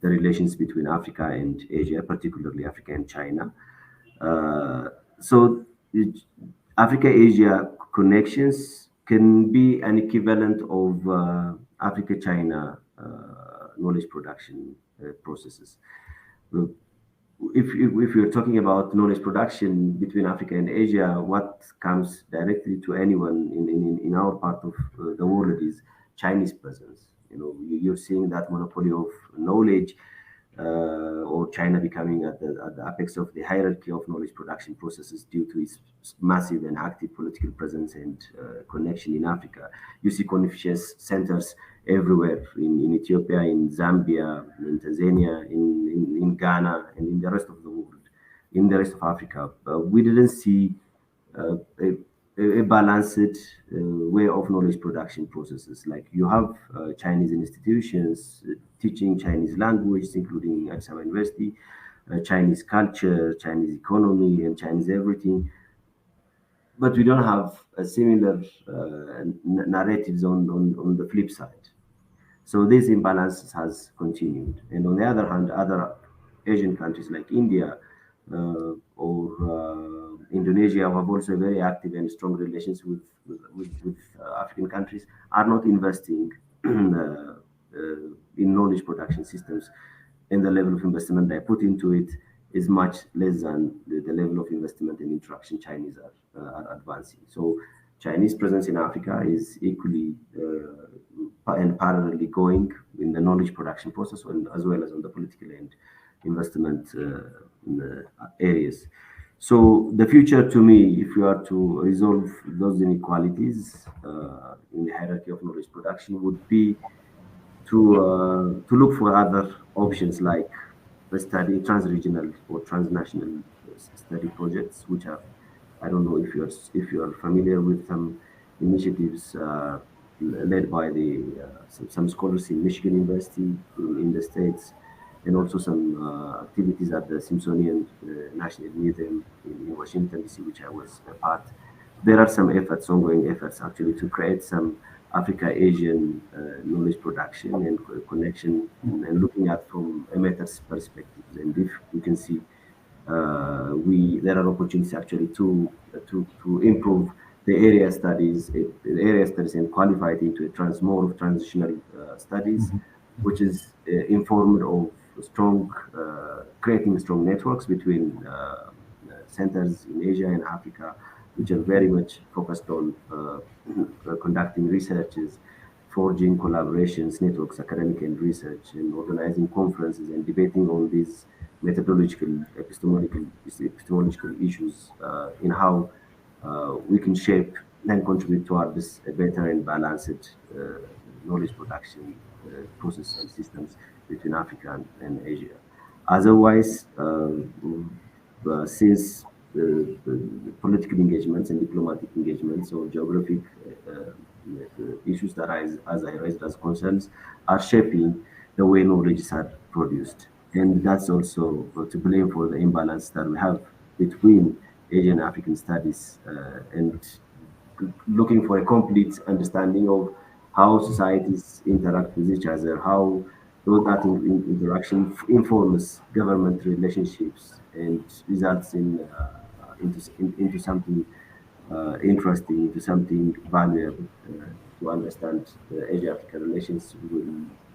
the relations between Africa and Asia, particularly Africa and China. So Africa-Asia connections can be an equivalent of Africa-China knowledge production processes. If you're talking about knowledge production between Africa and Asia, what comes directly to anyone in our part of the world is Chinese presence. You're seeing that monopoly of knowledge, or China becoming at the apex of the hierarchy of knowledge production processes due to its massive and active political presence and connection in Africa. You see Confucius centers everywhere, in Ethiopia, in Zambia, in Tanzania, in Ghana, and in the rest of the world, in the rest of Africa. We didn't see a balanced way of knowledge production processes. Like you have Chinese institutions teaching Chinese language, including Addis Ababa University, Chinese culture, Chinese economy, and Chinese everything. But we don't have a similar narratives on the flip side. So this imbalance has continued. And on the other hand, other Asian countries like India or Indonesia, who have also very active and strong relations with African countries, are not investing in knowledge production systems, and the level of investment they put into it is much less than the level of investment and interaction Chinese are advancing. So Chinese presence in Africa is equally and parallelly going in the knowledge production process, as well as on the political and investment areas. So the future, to me, if you are to resolve those inequalities in the hierarchy of knowledge production, would be to look for other options, like study transregional or transnational study projects, which are, I don't know if you're familiar with some initiatives led by some scholars in Michigan University in the States, and also some activities at the Smithsonian National Museum in Washington, D.C., which I was a part. There are some ongoing efforts actually, to create some Africa-Asian knowledge production and connection, and looking at from a meta's perspective. And if we can see, there are opportunities actually to improve the area studies and qualify it into more of transitional studies, which is informed of creating strong networks between centers in Asia and Africa, which are very much focused on conducting researches, forging collaborations, networks, academic and research, and organizing conferences and debating on these methodological, epistemological issues in how we can shape and contribute towards a better and balanced knowledge production process and systems between Africa and Asia. Otherwise, since the political engagements and diplomatic engagements or geographic issues that as I raised as concerns are shaping the way knowledges are produced. And that's also to blame for the imbalance that we have between Asian African studies and looking for a complete understanding of how societies interact with each other, how that interaction informs government relationships and results into something interesting, into something valuable. To understand the Asia-Africa relations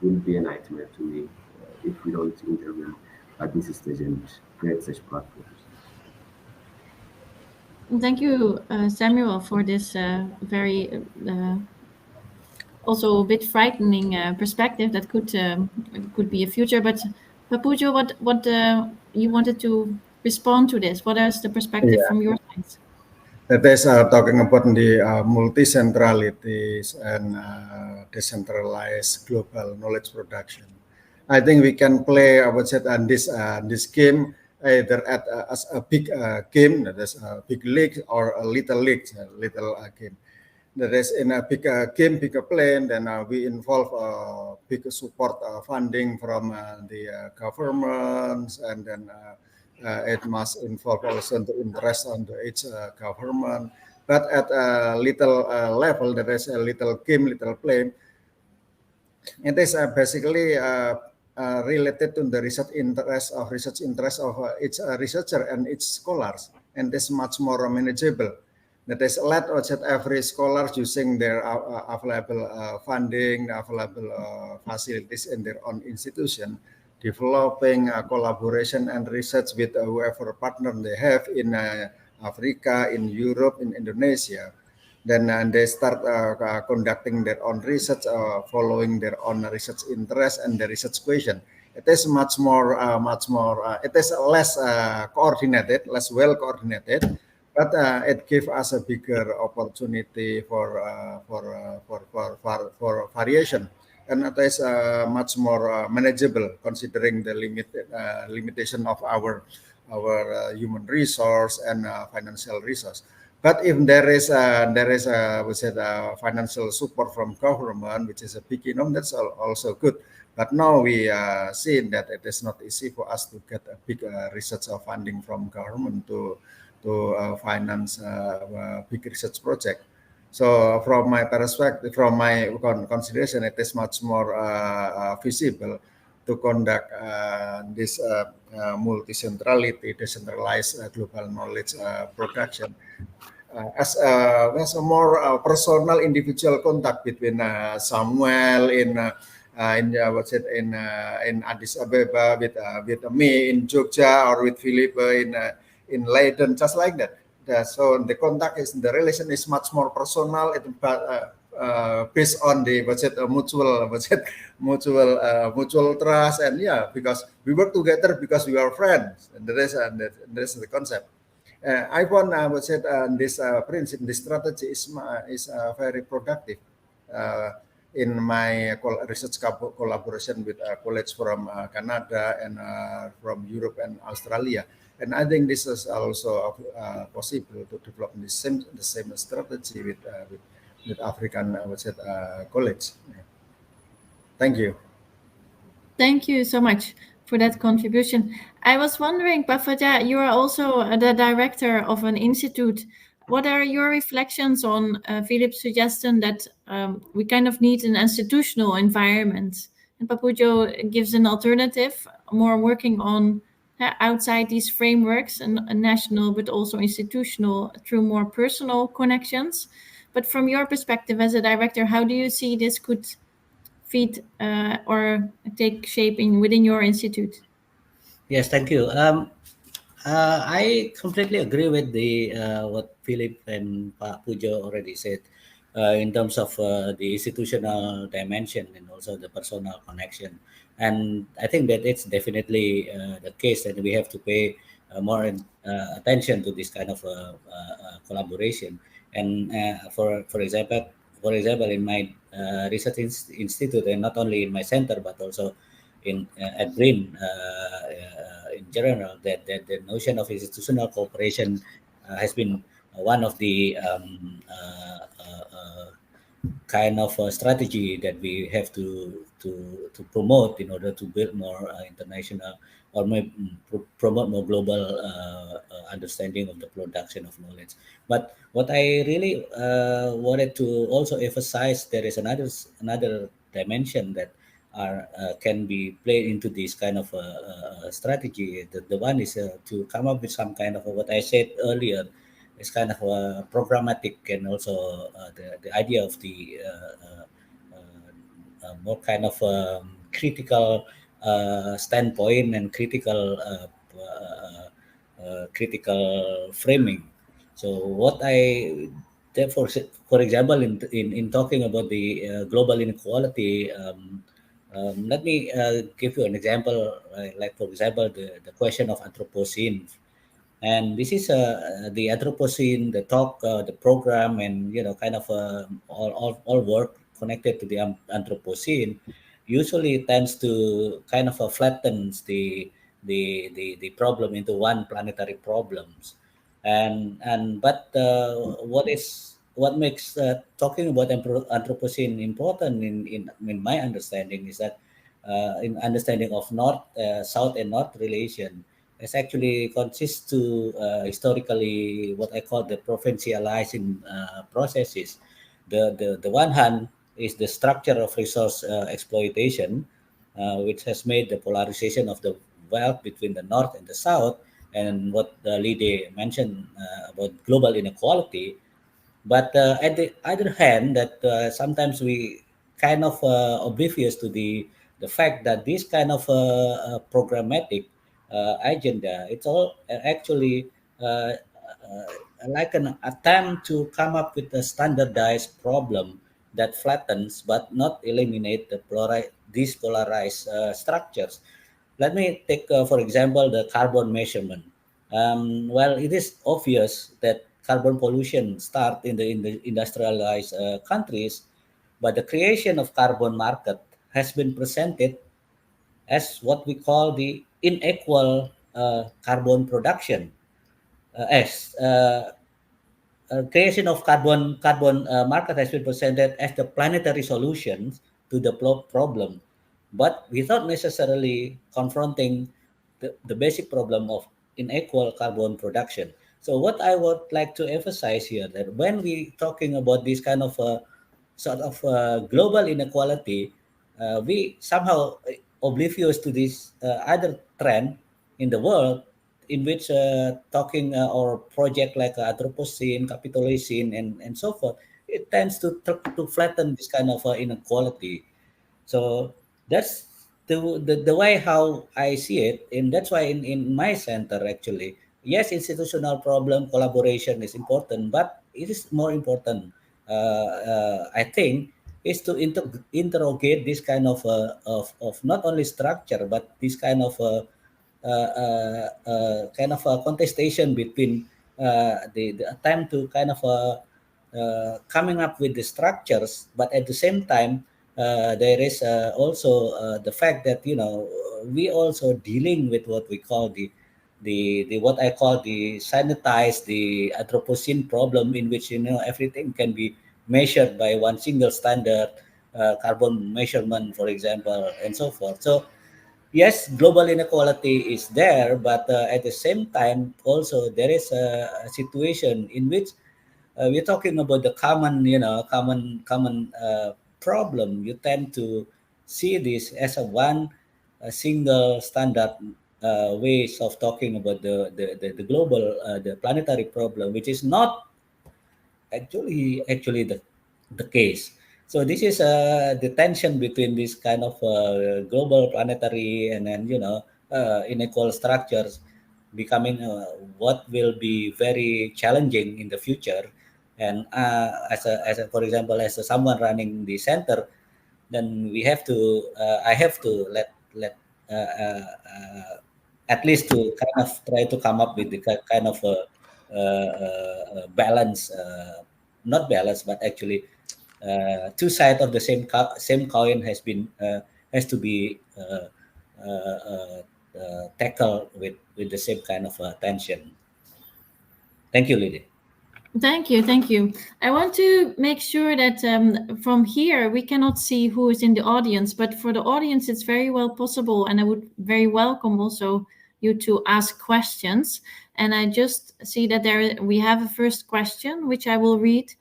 will be a nightmare to me if we don't intervene at this stage and create such platforms. Thank you, Samuel, for this very also a bit frightening perspective that could be a future. But Papujo, what you wanted to respond to this? What is the perspective from your side? That is talking about the multi-centralities and decentralized global knowledge production. I think we can play, I would say, on this game either as a big game, that is a big league, or a little league, game. That is in a big game, bigger plan, then we involve big support funding from the governments, and then it must involve also the interest on each government. But at a little level, there is a little game, little plane. It is basically related to the research interest of each researcher and each scholars, and is much more manageable. That is let every scholar using their available funding, available facilities in their own institution, developing collaboration and research with whoever partner they have in Africa, in Europe, in Indonesia. Then they start conducting their own research, following their own research interest and the research question. It is much more. It is less coordinated, less well coordinated, but it gives us a bigger opportunity for variation, and it is much more manageable considering the limitation of our human resource and financial resource. But if there is we said financial support from government, which is a big that's also good. But now we see that it is not easy for us to get a big research funding from government to finance big research project. So from my perspective, from my consideration, it is much more feasible to conduct this multi-centrality, decentralized global knowledge production as a more personal, individual contact between Samuel in Addis Ababa with me in Jogja, or with Philip in Leiden, just like that. So the contact the relation is much more personal, based on the mutual trust, and because we work together because we are friends, and that is the concept. I found this principle, this strategy is very productive in my research collaboration with colleagues from Canada and from Europe and Australia. And I think this is also possible to develop the same strategy with African colleagues. Thank you. Thank you so much for that contribution. I was wondering, Pafaja, you are also the director of an institute. What are your reflections on Philip's suggestion that we kind of need an institutional environment? And Papujo gives an alternative, more working on outside these frameworks and national, but also institutional, through more personal connections. But from your perspective as a director, how do you see this could feed or take shape within your institute? Yes, thank you. I completely agree with what Philip and Pak Pujo already said in terms of the institutional dimension and also the personal connection. And I think that it's definitely the case that we have to pay more attention to this kind of collaboration. And for example, in my research institute, and not only in my center but also in at BRIN in general, that the notion of institutional cooperation has been one of the kind of a strategy that we have to promote in order to build more international or promote more global understanding of the production of knowledge. But what I really wanted to also emphasize, there is another dimension that are can be played into this kind of strategy. The one is to come up with some kind of what I said earlier. It's kind of programmatic, and also the idea of the more kind of critical standpoint and critical framing. So what I therefore, for example, in talking about the global inequality, let me give you an example, like for example, the question of Anthropocene. And this is the Anthropocene, the talk, the program, and kind of all work connected to the Anthropocene usually tends to kind of flattens the problem into one planetary problems. And but what makes talking about Anthropocene important in my understanding is that in understanding of North, South and North relation, it actually consists to historically what I call the provincializing processes. The one hand is the structure of resource exploitation, which has made the polarization of the wealth between the North and the South, and what Lide mentioned about global inequality. But at the other hand, that sometimes we kind of oblivious to the fact that this kind of programmatic agenda, it's all actually like an attempt to come up with a standardized problem that flattens but not eliminate these polarized structures. Let me take, for example, the carbon measurement. Well, it is obvious that carbon pollution start in the industrialized countries, but the creation of carbon market has been presented as what we call the unequal carbon production, as creation of carbon market has been presented as the planetary solutions to the problem, but without necessarily confronting the basic problem of unequal carbon production. So what I would like to emphasize here, that when we talking about this kind of sort of global inequality, we somehow oblivious to this other trend in the world, in which talking or project like Anthropocene, Capitolocene, and so forth, it tends to flatten this kind of inequality. So that's the way how I see it, and that's why in my center actually, yes, institutional problem collaboration is important, but it is more important, I think, is to interrogate this kind of not only structure but this kind of a contestation between the attempt to kind of coming up with the structures, but at the same time there is also the fact that we also dealing with what we call the what I call the sanitized, the Anthropocene problem, in which everything can be measured by one single standard, carbon measurement, for example, and so forth. So yes, global inequality is there, but at the same time, also there is a situation in which we're talking about the common problem. You tend to see this as a single standard ways of talking about the global, the planetary problem, which is not actually the case. So this is the tension between this kind of global planetary and then unequal structures becoming what will be very challenging in the future. And as a for example, as someone running the center, then we have to I have to let at least to kind of try to come up with the kind of a balance, not balance, but actually two sides of the same coin has to be tackled with the same kind of attention. Thank you, Lily. Thank you, thank you. I want to make sure that from here we cannot see who is in the audience, but for the audience it's very well possible, and I would very welcome also you to ask questions. And I just see that we have a first question, which I will read.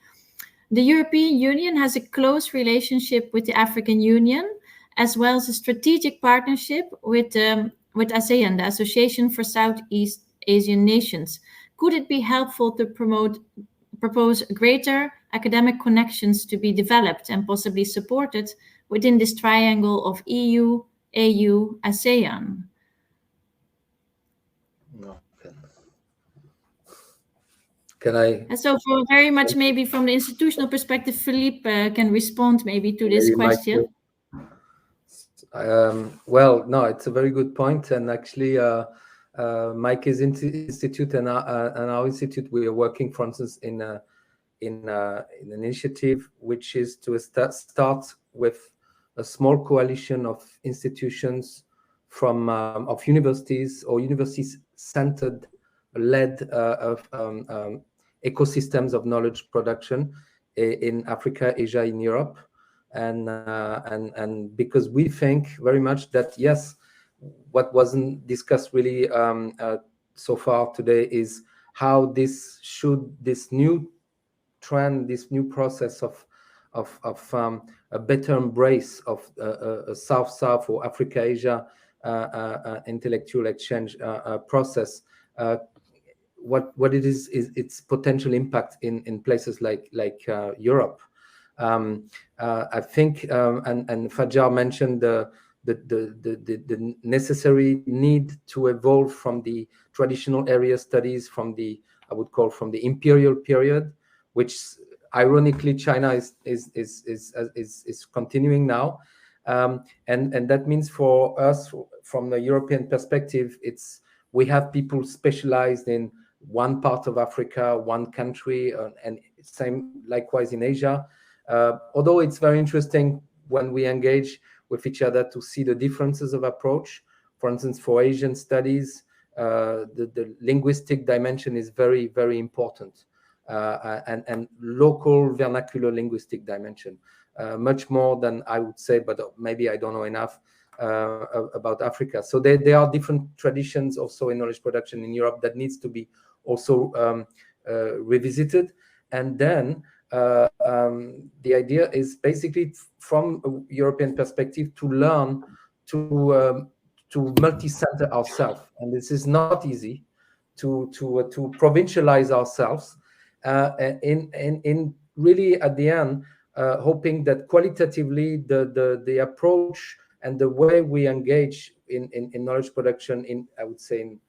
The European Union has a close relationship with the African Union, as well as a strategic partnership with ASEAN, the Association for Southeast Asian Nations. Could it be helpful to propose greater academic connections to be developed and possibly supported within this triangle of EU, AU, ASEAN? Can I? And so for very much maybe from the institutional perspective, Philippe can respond maybe to this question. Well, no, it's a very good point. And actually, Mike's institute and our institute, we are working, for instance, in an initiative which is to start with a small coalition of institutions from of universities or university-centered led ecosystems of knowledge production in Africa, Asia, in Europe. And because we think very much that, yes, what wasn't discussed really so far today is how this new trend, this new process of a better embrace of a South-South or Africa-Asia intellectual exchange process, what it is its potential impact in places like Europe. I think, and Fajar mentioned the necessary need to evolve from the traditional area studies, from the imperial period, which ironically China is continuing now, and that means for us from the European perspective, we have people specialized in one part of Africa, one country, and same likewise in Asia. Although it's very interesting when we engage with each other to see the differences of approach. For instance, for Asian studies, the linguistic dimension is very, very important, and local vernacular linguistic dimension, much more than I would say, but maybe I don't know enough about Africa. So there are different traditions also in knowledge production in Europe that needs to be also revisited. And then the idea is basically from a European perspective to learn to multi-center ourselves, and this is not easy to provincialize ourselves in really at the end hoping that qualitatively the approach and the way we engage in knowledge production I would say in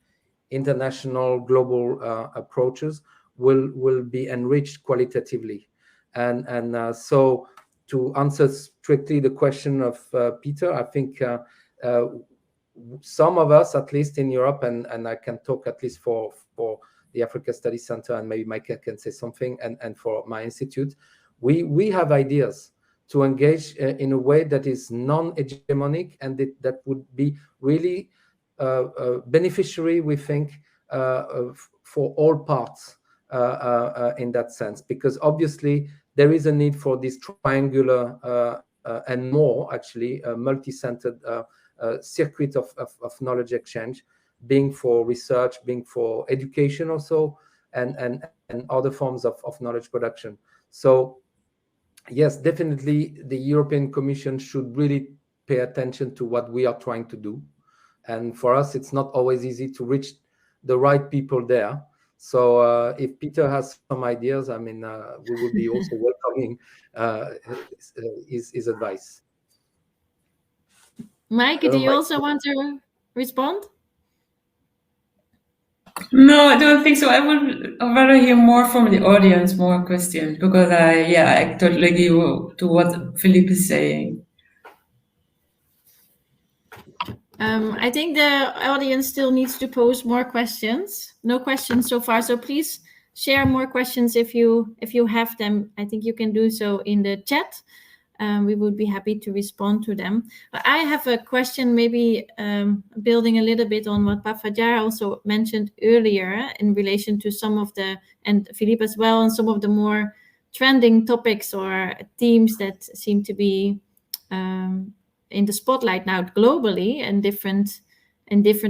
international global approaches will be enriched qualitatively. And so to answer strictly the question of Peter, I think some of us, at least in Europe, and I can talk at least for the Africa Studies Center, and maybe Mike can say something, and for my institute, we have ideas to engage in a way that is non-hegemonic and that would be really beneficiary, we think, for all parts in that sense, because obviously there is a need for this triangular and more actually multi-centered circuit of knowledge exchange, being for research, being for education also, and other forms of knowledge production. So yes, definitely the European Commission should really pay attention to what we are trying to do. And for us, it's not always easy to reach the right people there. So if Peter has some ideas, I mean, we would be also welcoming his advice. Mike, do you also want to respond? No, I don't think so. I would rather hear more from the audience, more questions, because I totally agree to what Philippe is saying. I think the audience still needs to pose more questions. No questions so far, so please share more questions if you have them. I think you can do so in the chat. We would be happy to respond to them. But I have a question, maybe building a little bit on what Fajar also mentioned earlier in relation to some of the, and Philippe as well, and some of the more trending topics or themes that seem to be in the spotlight now globally, and different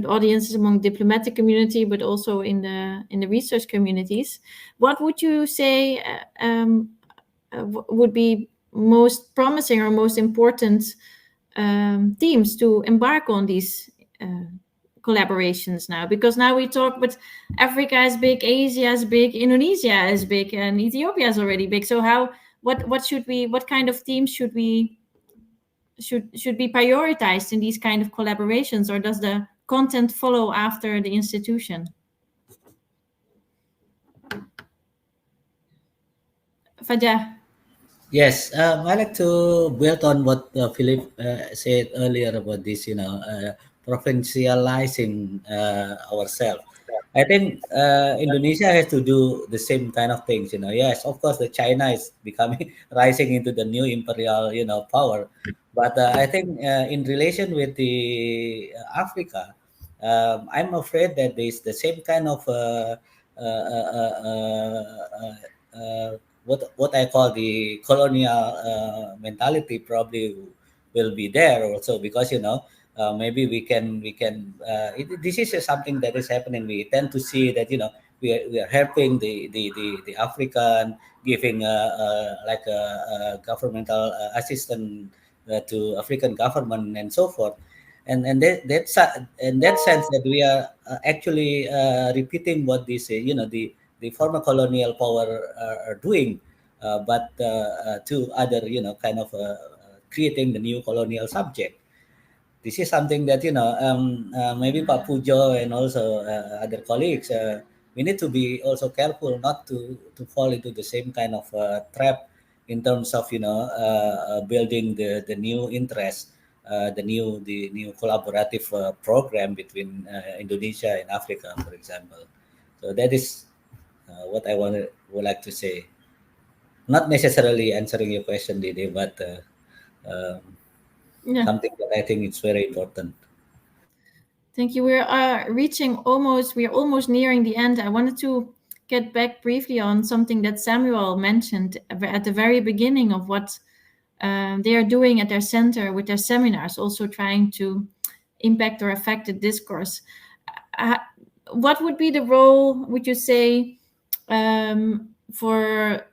audiences among diplomatic community, but also in the research communities. What would you say would be most promising or most important themes to embark on these collaborations now? Because now we talk, but Africa is big, Asia is big, Indonesia is big, and Ethiopia is already big. So what kind of themes should be prioritized in these kind of collaborations, or does the content follow after the institution? Fajar. Yes, I like to build on what Philip said earlier about this, provincializing ourselves. I think Indonesia has to do the same kind of things. Yes, of course, the China is becoming rising into the new imperial, power. But I think in relation with the Africa, I'm afraid that there's the same kind of what I call the colonial mentality probably will be there also, because maybe this is something that is happening. We tend to see that we are helping the African, giving like a governmental assistance to African government and so forth, and that's in that sense that we are actually repeating what this the former colonial power are doing, but to other, kind of creating the new colonial subject. This is something that, maybe Pak Pujo and also other colleagues, we need to be also careful not to fall into the same kind of trap in terms of, building the new interest, the new collaborative program between Indonesia and Africa, for example. So that is what I would like to say. Not necessarily answering your question, Dede, but something that I think it's very important. Thank you. We are almost nearing the end. I wanted to get back briefly on something that Samuel mentioned at the very beginning of what they are doing at their center with their seminars, also trying to impact or affect the discourse. What would be the role, would you say, for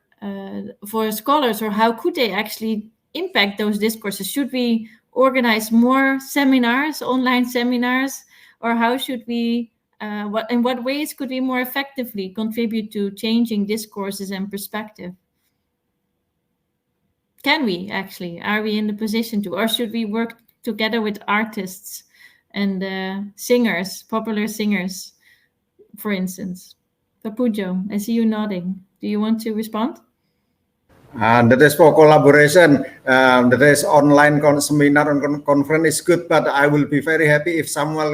scholars, or how could they actually impact those discourses? Should we organize more seminars, online seminars, or how should we? In what ways could we more effectively contribute to changing discourses and perspective? Can we actually? Are we in the position to, or should we work together with artists and singers, popular singers, for instance? Papujo, I see you nodding. Do you want to respond? And that is for collaboration. That is online seminar and conference is good, but I will be very happy if someone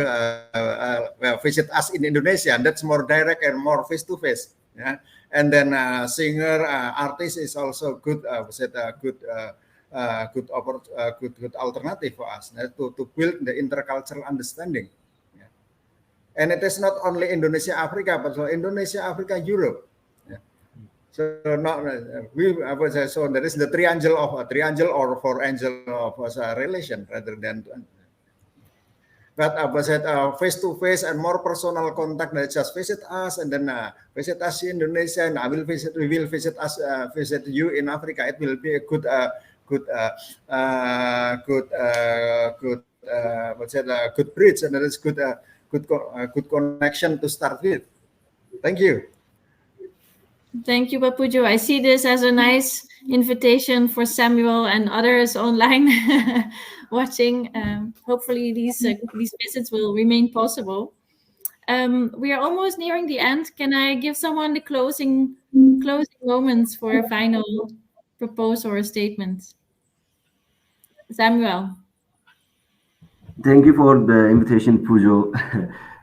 visit us in Indonesia, and that's more direct and more face to face. Yeah, and then singer, artist is also good. Good alternative for us to build the intercultural understanding. Yeah. And it is not only Indonesia, Africa, but also Indonesia, Africa, Europe. So so there is the triangle or four angel of relation rather than. But face to face and more personal contact. That just visit us and then visit us in Indonesia, and we will visit you in Africa. It will be a good bridge, and that is good connection to start with. Thank you. Thank you, Papujo. I see this as a nice invitation for Samuel and others online watching. Hopefully these visits will remain possible. We are almost nearing the end. Can I give someone the closing moments for a final proposal or a statement? Samuel. Thank you for the invitation, Pujo.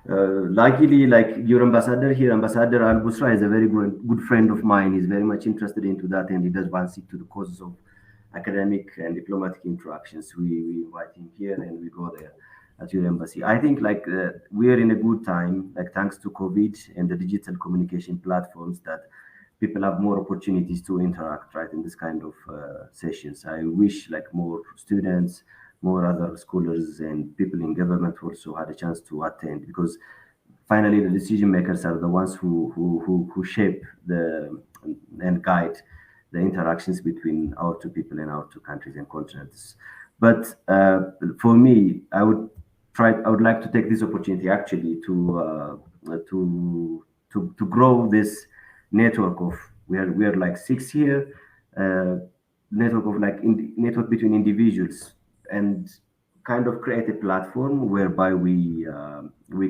Luckily, like your ambassador here, Ambassador Al Busra is a very good friend of mine. He's very much interested into that, and he does want to see to the causes of academic and diplomatic interactions. We invite him here, and we go there at your embassy. I think like we are in a good time, like thanks to COVID and the digital communication platforms, that people have more opportunities to interact, right, in this kind of sessions. I wish like more students, more other scholars and people in government also had a chance to attend, because finally the decision makers are the ones who shape the and guide the interactions between our two people and our two countries and continents. But for me, I would like to take this opportunity actually to grow this network of, we are like 6 here, network of like network between individuals, and kind of create a platform whereby we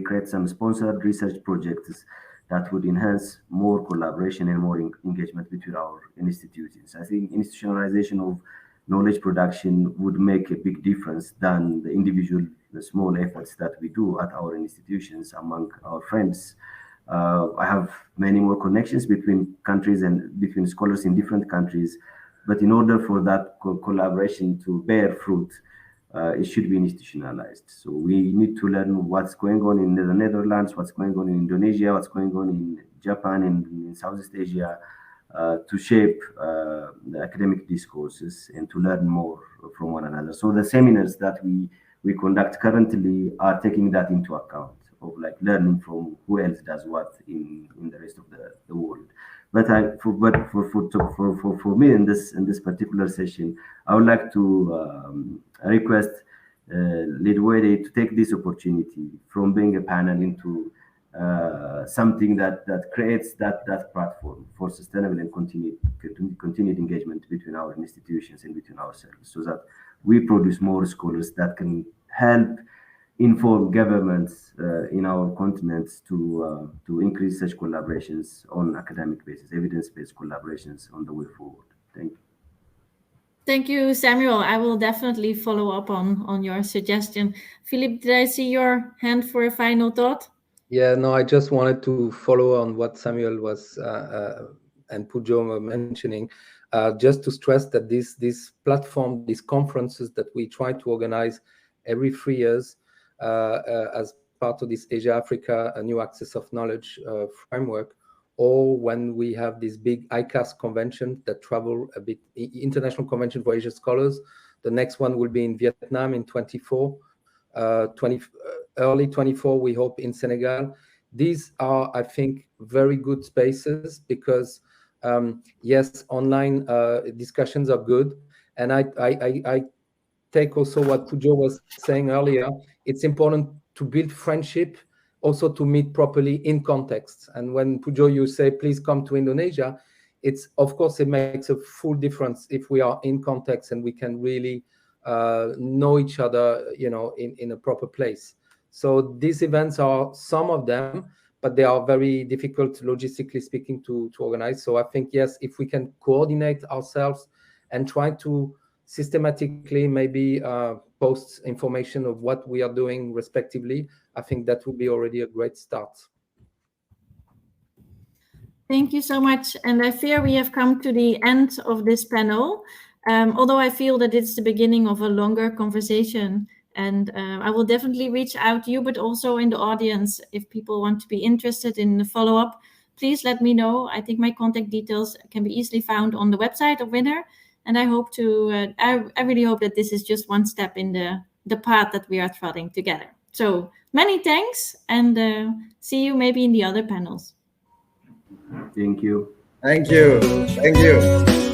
create some sponsored research projects that would enhance more collaboration and more engagement between our institutions. I think institutionalization of knowledge production would make a big difference than the individual, the small efforts that we do at our institutions among our friends. I have many more connections between countries and between scholars in different countries, but in order for that collaboration to bear fruit, it should be institutionalized. So we need to learn what's going on in the Netherlands, what's going on in Indonesia, what's going on in Japan and in Southeast Asia, to shape the academic discourses and to learn more from one another. So the seminars that we conduct currently are taking that into account, of like learning from who else does what in the rest of the world. But for me in this particular session, I would like to request Lidwede to take this opportunity from being a panel into something that creates that platform for sustainable and continued engagement between our institutions and between ourselves, so that we produce more scholars that can help inform governments in our continents to increase such collaborations on academic basis, evidence-based collaborations on the way forward. Thank you. Thank you, Samuel. I will definitely follow up on your suggestion. Philippe, did I see your hand for a final thought? Yeah, no, I just wanted to follow on what Samuel was and Pujo were mentioning, just to stress that this platform, these conferences that we try to organize every 3 years as part of this Asia-Africa New Access of Knowledge framework, or when we have this big ICAS convention that travel a bit, International Convention for Asia Scholars. The next one will be in Vietnam in 24, early 24, we hope, in Senegal. These are, I think, very good spaces because, yes, online discussions are good. And I take also what Pujo was saying earlier. It's important to build friendship, also to meet properly in context. And when Pujo, you say, please come to Indonesia, it's, of course, it makes a full difference if we are in context and we can really know each other, you know, in a proper place. So these events are some of them, but they are very difficult, logistically speaking, to organize. So I think, yes, if we can coordinate ourselves and try to systematically maybe post information of what we are doing respectively, I think that would be already a great start. Thank you so much. And I fear we have come to the end of this panel, although I feel that it's the beginning of a longer conversation. And I will definitely reach out to you, but also in the audience, if people want to be interested in the follow-up, please let me know. I think my contact details can be easily found on the website of Winner. And I hope to, I really hope that this is just one step in the path that we are treading together. So many thanks, and see you maybe in the other panels. Thank you. Thank you. Thank you.